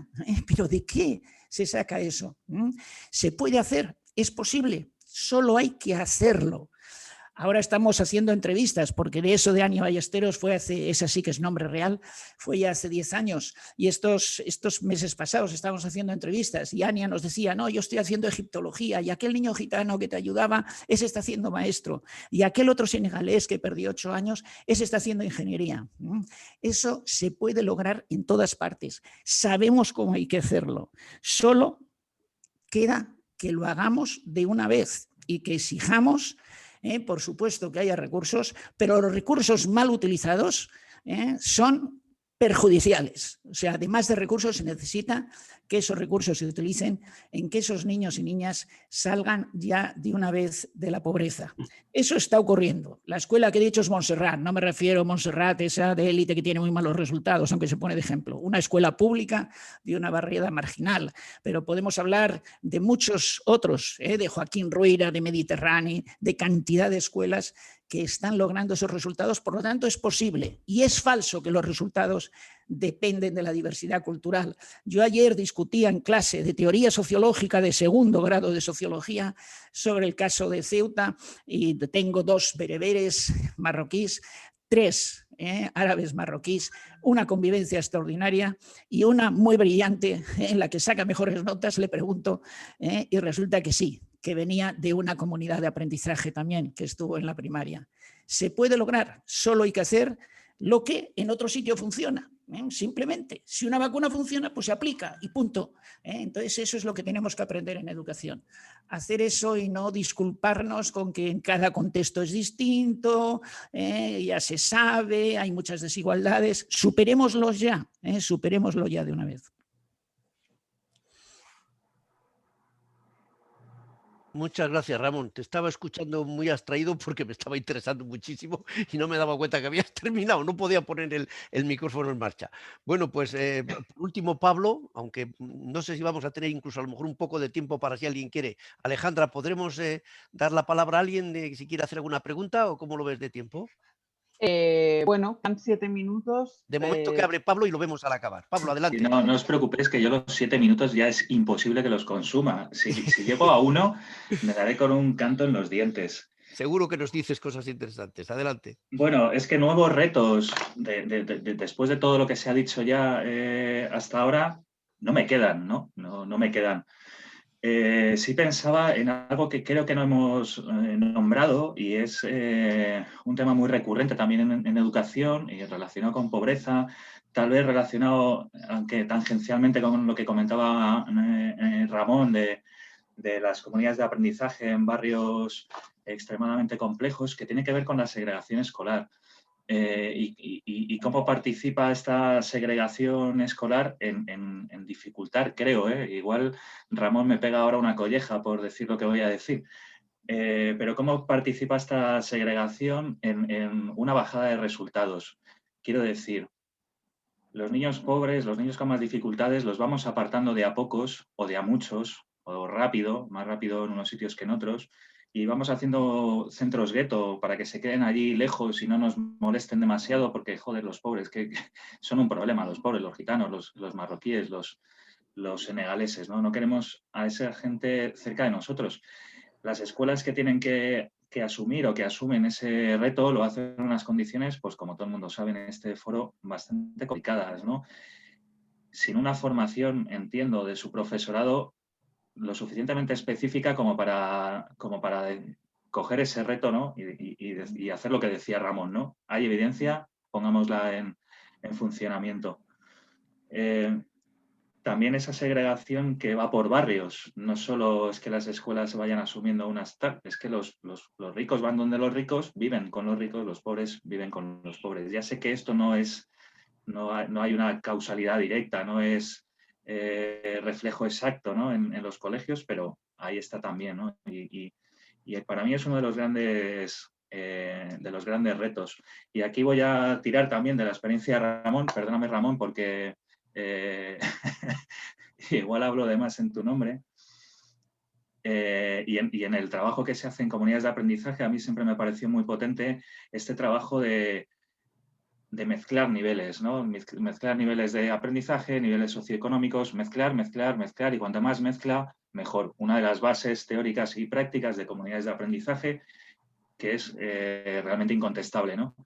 ¿pero de qué se saca eso? ¿Se puede hacer? Es posible, solo hay que hacerlo. Ahora estamos haciendo entrevistas, porque de eso de Ania Ballesteros fue hace, ese sí que es nombre real, fue ya hace 10 años. Y estos meses pasados estábamos haciendo entrevistas y Ania nos decía, no, yo estoy haciendo egiptología y aquel niño gitano que te ayudaba, ese está haciendo maestro. Y aquel otro senegalés que perdió 8 años, ese está haciendo ingeniería. Eso se puede lograr en todas partes. Sabemos cómo hay que hacerlo. Solo queda que lo hagamos de una vez y que exijamos, por supuesto que haya recursos, pero los recursos mal utilizados son perjudiciales. O sea, además de recursos, se necesita que esos recursos se utilicen en que esos niños y niñas salgan ya de una vez de la pobreza. Eso está ocurriendo. La escuela que he dicho es Montserrat, no me refiero a Montserrat, esa de élite que tiene muy malos resultados, aunque se pone de ejemplo. Una escuela pública de una barriada marginal, pero podemos hablar de muchos otros, de Joaquín Ruira, de Mediterráneo, de cantidad de escuelas que están logrando esos resultados, por lo tanto es posible. Y es falso que los resultados dependen de la diversidad cultural. Yo ayer discutía en clase de teoría sociológica de segundo grado de sociología sobre el caso de Ceuta y tengo 2 bereberes marroquíes, 3 árabes marroquíes, una convivencia extraordinaria y una muy brillante en la que saca mejores notas, le pregunto, y resulta que sí, que venía de una comunidad de aprendizaje también, que estuvo en la primaria. Se puede lograr, solo hay que hacer lo que en otro sitio funciona. Simplemente, si una vacuna funciona, pues se aplica y punto. Entonces eso es lo que tenemos que aprender en educación. Hacer eso y no disculparnos con que en cada contexto es distinto, ya se sabe, hay muchas desigualdades. Superémoslo ya de una vez. Muchas gracias, Ramón. Te estaba escuchando muy abstraído porque me estaba interesando muchísimo y no me daba cuenta que habías terminado. No podía poner el micrófono en marcha. Bueno, pues por último, Pablo, aunque no sé si vamos a tener incluso a lo mejor un poco de tiempo para si alguien quiere. Alejandra, ¿podremos dar la palabra a alguien si quiere hacer alguna pregunta o cómo lo ves de tiempo? Bueno, quedan 7 minutos. De momento que abre Pablo y lo vemos al acabar. Pablo, adelante. Sí, no os preocupéis que yo los 7 minutos ya es imposible que los consuma. Si llego a 1, me daré con un canto en los dientes. Seguro que nos dices cosas interesantes. Adelante. Bueno, es que nuevos retos, después de todo lo que se ha dicho ya hasta ahora, no me quedan, ¿no? No me quedan. Sí pensaba en algo que creo que no hemos nombrado y es un tema muy recurrente también en educación y relacionado con pobreza, tal vez relacionado, aunque tangencialmente, con lo que comentaba Ramón de las comunidades de aprendizaje en barrios extremadamente complejos, que tiene que ver con la segregación escolar. Y cómo participa esta segregación escolar en dificultar, creo. Igual Ramón me pega ahora una colleja por decir lo que voy a decir. Pero cómo participa esta segregación en una bajada de resultados. Quiero decir, los niños pobres, los niños con más dificultades, los vamos apartando de a pocos o de a muchos, o rápido, más rápido en unos sitios que en otros, y vamos haciendo centros gueto para que se queden allí lejos y no nos molesten demasiado porque, joder, los pobres, que son un problema, los pobres, los gitanos, los marroquíes, los senegaleses, ¿no? No queremos a esa gente cerca de nosotros. Las escuelas que tienen que asumir o que asumen ese reto lo hacen en unas condiciones, pues como todo el mundo sabe en este foro, bastante complicadas, ¿no? Sin una formación, entiendo, de su profesorado lo suficientemente específica como para coger ese reto, ¿no? y hacer lo que decía Ramón, ¿no? Hay evidencia, pongámosla en funcionamiento. También esa segregación que va por barrios, no solo es que las escuelas vayan asumiendo unas tal, es que los ricos van donde los ricos, viven con los ricos, los pobres viven con los pobres. Ya sé que esto no hay una causalidad directa, no es reflejo exacto, ¿no? en los colegios, pero ahí está también, ¿no? Y para mí es uno de los grandes grandes retos. Y aquí voy a tirar también de la experiencia de Ramón, perdóname Ramón, porque igual hablo de más en tu nombre. Y en el trabajo que se hace en comunidades de aprendizaje, a mí siempre me pareció muy potente este trabajo de mezclar niveles, ¿no? Mezclar niveles de aprendizaje, niveles socioeconómicos, mezclar, y cuanto más mezcla, mejor. Una de las bases teóricas y prácticas de comunidades de aprendizaje que es realmente incontestable, ¿no?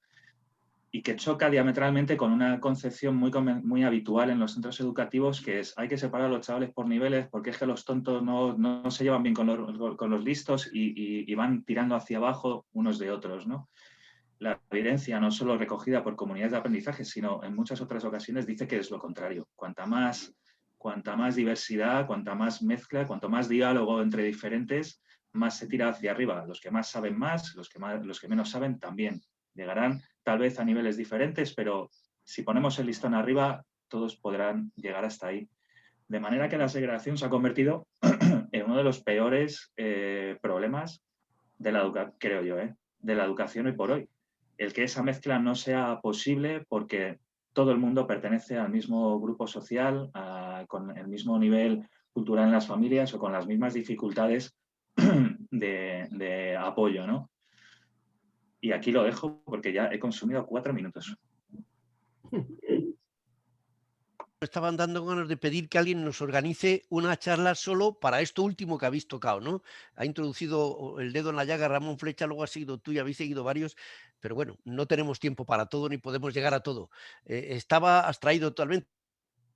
Y que choca diametralmente con una concepción muy habitual en los centros educativos, que es hay que separar a los chavales por niveles porque es que los tontos no se llevan bien con los listos y van tirando hacia abajo unos de otros, ¿no? La evidencia, no solo recogida por comunidades de aprendizaje, sino en muchas otras ocasiones, dice que es lo contrario. Cuanta más diversidad, cuanta más mezcla, cuanto más diálogo entre diferentes, más se tira hacia arriba. Los que más saben más, los que menos saben también. Llegarán tal vez a niveles diferentes, pero si ponemos el listón arriba, todos podrán llegar hasta ahí. De manera que la segregación se ha convertido en uno de los peores problemas de la educación, creo yo, de la educación hoy por hoy. El que esa mezcla no sea posible porque todo el mundo pertenece al mismo grupo social, con el mismo nivel cultural en las familias o con las mismas dificultades de apoyo, ¿no? Y aquí lo dejo porque ya he consumido 4 minutos. Me estaban dando ganas de pedir que alguien nos organice una charla solo para esto último que habéis tocado, ¿no? Ha introducido el dedo en la llaga Ramón Flecha, luego has seguido tú y habéis seguido varios, pero bueno, no tenemos tiempo para todo ni podemos llegar a todo. Estaba abstraído totalmente.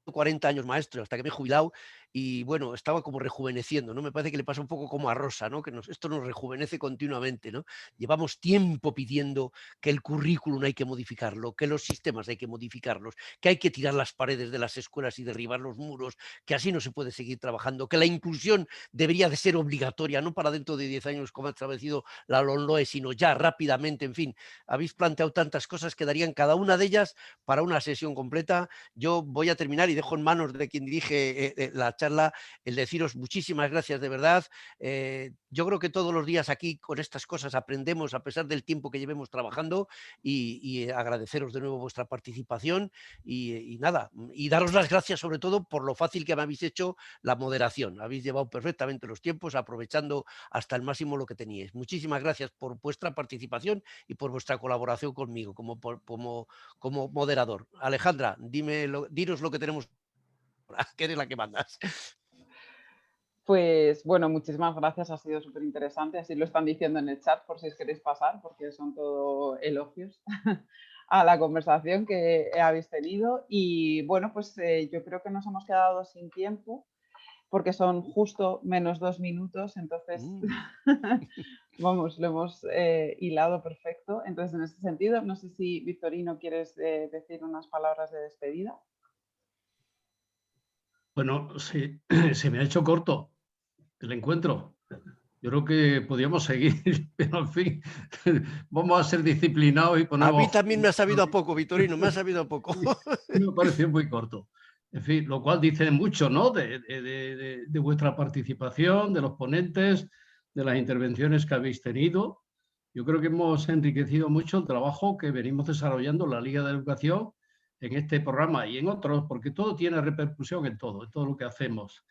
40 años maestro, hasta que me he jubilado, y bueno, estaba como rejuveneciendo, ¿no? Me parece que le pasa un poco como a Rosa, ¿no? Que esto nos rejuvenece continuamente, ¿no? Llevamos tiempo pidiendo que el currículum hay que modificarlo, que los sistemas hay que modificarlos, que hay que tirar las paredes de las escuelas y derribar los muros, que así no se puede seguir trabajando, que la inclusión debería de ser obligatoria, no para dentro de 10 años como ha establecido la LOMLOE, sino ya rápidamente, en fin. Habéis planteado tantas cosas que darían cada una de ellas para una sesión completa. Yo voy a terminar y dejo en manos de quien dirige la charla el deciros muchísimas gracias de verdad. Yo creo que todos los días aquí con estas cosas aprendemos a pesar del tiempo que llevemos trabajando y agradeceros de nuevo vuestra participación y nada, y daros las gracias sobre todo por lo fácil que me habéis hecho la moderación. Habéis llevado perfectamente los tiempos aprovechando hasta el máximo lo que teníais. Muchísimas gracias por vuestra participación y por vuestra colaboración conmigo como moderador. Alejandra, dinos lo que tenemos, que eres la que mandas. Pues bueno, muchísimas gracias, ha sido súper interesante, así lo están diciendo en el chat por si os queréis pasar, porque son todo elogios a la conversación que habéis tenido. Y bueno, pues yo creo que nos hemos quedado sin tiempo, porque son justo menos 2 minutos, entonces vamos, lo hemos hilado perfecto. Entonces, en ese sentido, no sé si Victorino quieres decir unas palabras de despedida. Bueno, sí, se me ha hecho corto el encuentro. Yo creo que podríamos seguir, pero en fin, vamos a ser disciplinados y ponemos... A mí también me ha sabido a poco, Victorino, me ha sabido a poco. Me pareció muy corto. En fin, lo cual dice mucho, ¿no? De vuestra participación, de los ponentes, de las intervenciones que habéis tenido. Yo creo que hemos enriquecido mucho el trabajo que venimos desarrollando en la Liga de Educación, en este programa y en otros, porque todo tiene repercusión en todo lo que hacemos.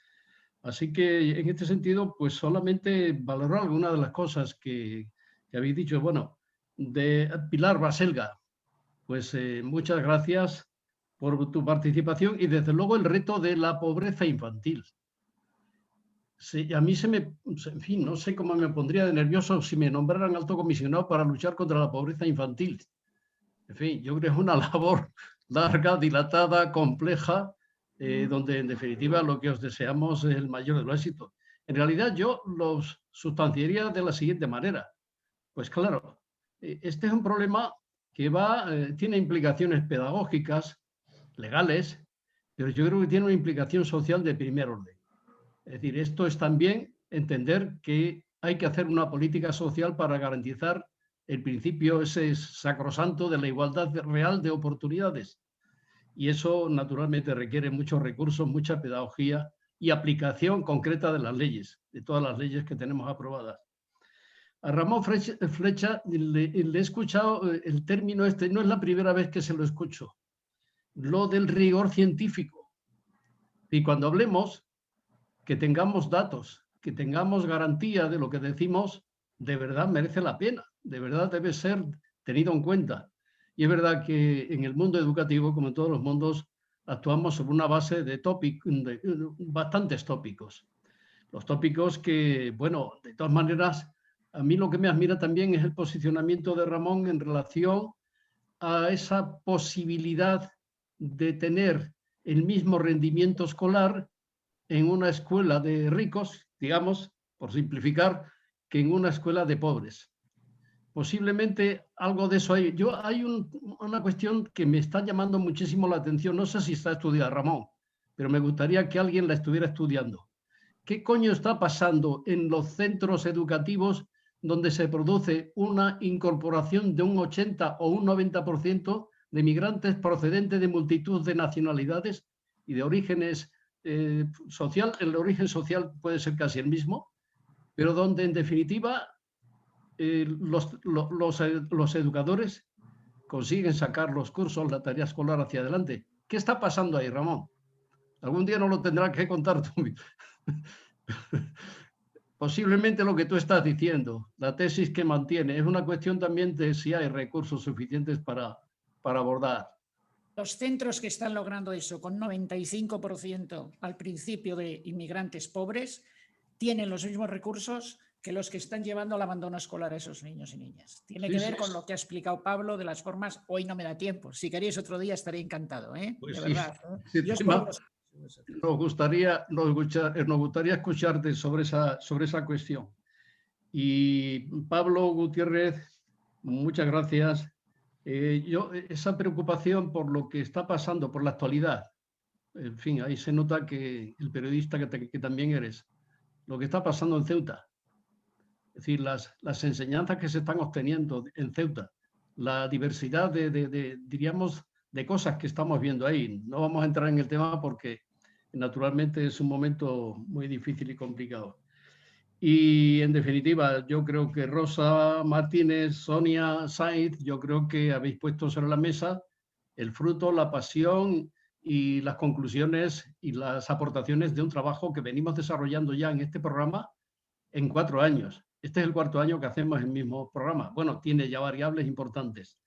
Así que en este sentido, pues solamente valorar algunas de las cosas que habéis dicho. Bueno, de Pilar Baselga, pues muchas gracias por tu participación y desde luego el reto de la pobreza infantil. Sí, a mí en fin, no sé cómo me pondría de nervioso si me nombraran alto comisionado para luchar contra la pobreza infantil. En fin, yo creo que es una labor larga, dilatada, compleja, donde en definitiva lo que os deseamos es el mayor de los éxitos. En realidad yo los sustanciaría de la siguiente manera. Pues claro, este es un problema que tiene implicaciones pedagógicas, legales, pero yo creo que tiene una implicación social de primer orden. Es decir, esto es también entender que hay que hacer una política social para garantizar el principio ese sacrosanto de la igualdad real de oportunidades. Y eso naturalmente requiere muchos recursos, mucha pedagogía y aplicación concreta de las leyes, de todas las leyes que tenemos aprobadas. A Ramón Flecha le he escuchado el término este, no es la primera vez que se lo escucho, lo del rigor científico. Y cuando hablemos, que tengamos datos, que tengamos garantía de lo que decimos, de verdad merece la pena, de verdad debe ser tenido en cuenta. Y es verdad que en el mundo educativo, como en todos los mundos, actuamos sobre una base de bastantes tópicos. Los tópicos que, bueno, de todas maneras, a mí lo que me admira también es el posicionamiento de Ramón en relación a esa posibilidad de tener el mismo rendimiento escolar en una escuela de ricos, digamos, por simplificar, que en una escuela de pobres. Posiblemente algo de eso hay. Hay una cuestión que me está llamando muchísimo la atención. No sé si está estudiada, Ramón, pero me gustaría que alguien la estuviera estudiando. ¿Qué coño está pasando en los centros educativos donde se produce una incorporación de un 80 o un 90% de migrantes procedentes de multitud de nacionalidades y de orígenes social? El origen social puede ser casi el mismo, pero donde en definitiva los educadores consiguen sacar los cursos, la tarea escolar hacia adelante. ¿Qué está pasando ahí, Ramón? Algún día nos lo tendrás que contar tú. Posiblemente lo que tú estás diciendo, la tesis que mantiene, es una cuestión también de si hay recursos suficientes para abordar. Los centros que están logrando eso con 95% al principio de inmigrantes pobres tienen los mismos recursos que los que están llevando al abandono escolar a esos niños y niñas. Tiene que ver con lo que ha explicado Pablo de las formas. Hoy no me da tiempo. Si queréis otro día estaré encantado, Pues de verdad. Nos gustaría escucharte sobre esa cuestión. Y Pablo Gutiérrez, muchas gracias. Esa preocupación por lo que está pasando, por la actualidad, en fin, ahí se nota que el periodista que también eres, lo que está pasando en Ceuta, es decir, las enseñanzas que se están obteniendo en Ceuta, la diversidad diríamos, de cosas que estamos viendo ahí. No vamos a entrar en el tema porque naturalmente es un momento muy difícil y complicado. Y en definitiva, yo creo que Rosa Martínez, Sonia Saiz, yo creo que habéis puesto sobre la mesa el fruto, la pasión y las conclusiones y las aportaciones de un trabajo que venimos desarrollando ya en este programa en 4 años. Este es el 4º año que hacemos el mismo programa. Bueno, tiene ya variables importantes.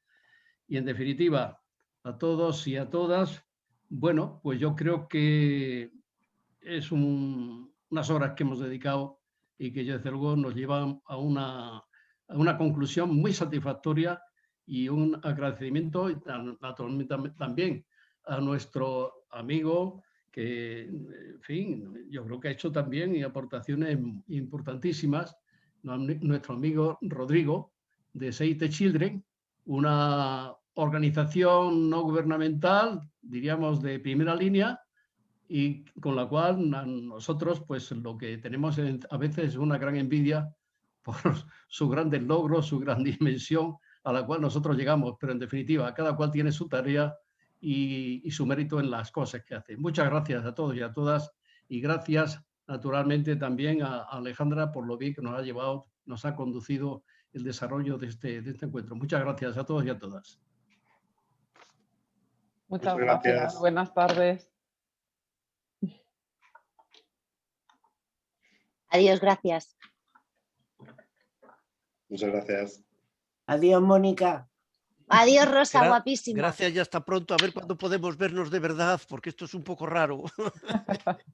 Y en definitiva, a todos y a todas, bueno, pues yo creo que es unas horas que hemos dedicado y que desde luego nos llevan a una conclusión muy satisfactoria y un agradecimiento naturalmente también a nuestro amigo que, en fin, yo creo que ha hecho también aportaciones importantísimas, nuestro amigo Rodrigo de Save the Children, una organización no gubernamental, diríamos de primera línea, y con la cual nosotros pues lo que tenemos a veces es una gran envidia por sus grandes logros, su gran dimensión a la cual nosotros llegamos, pero en definitiva cada cual tiene su tarea y su mérito en las cosas que hace. Muchas gracias a todos y a todas, y gracias naturalmente también a Alejandra por lo bien que nos ha llevado, nos ha conducido el desarrollo de este encuentro. Muchas gracias a todos y a todas. Muchas gracias. Buenas tardes. Adiós, gracias. Muchas gracias. Adiós, Mónica. Adiós, Rosa, guapísima. Gracias y hasta pronto. A ver cuándo podemos vernos de verdad, porque esto es un poco raro.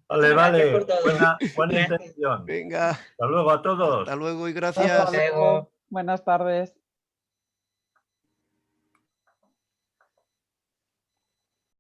Vale. Buena intención. Venga. Hasta luego a todos. Hasta luego y gracias. Hasta luego. Buenas tardes.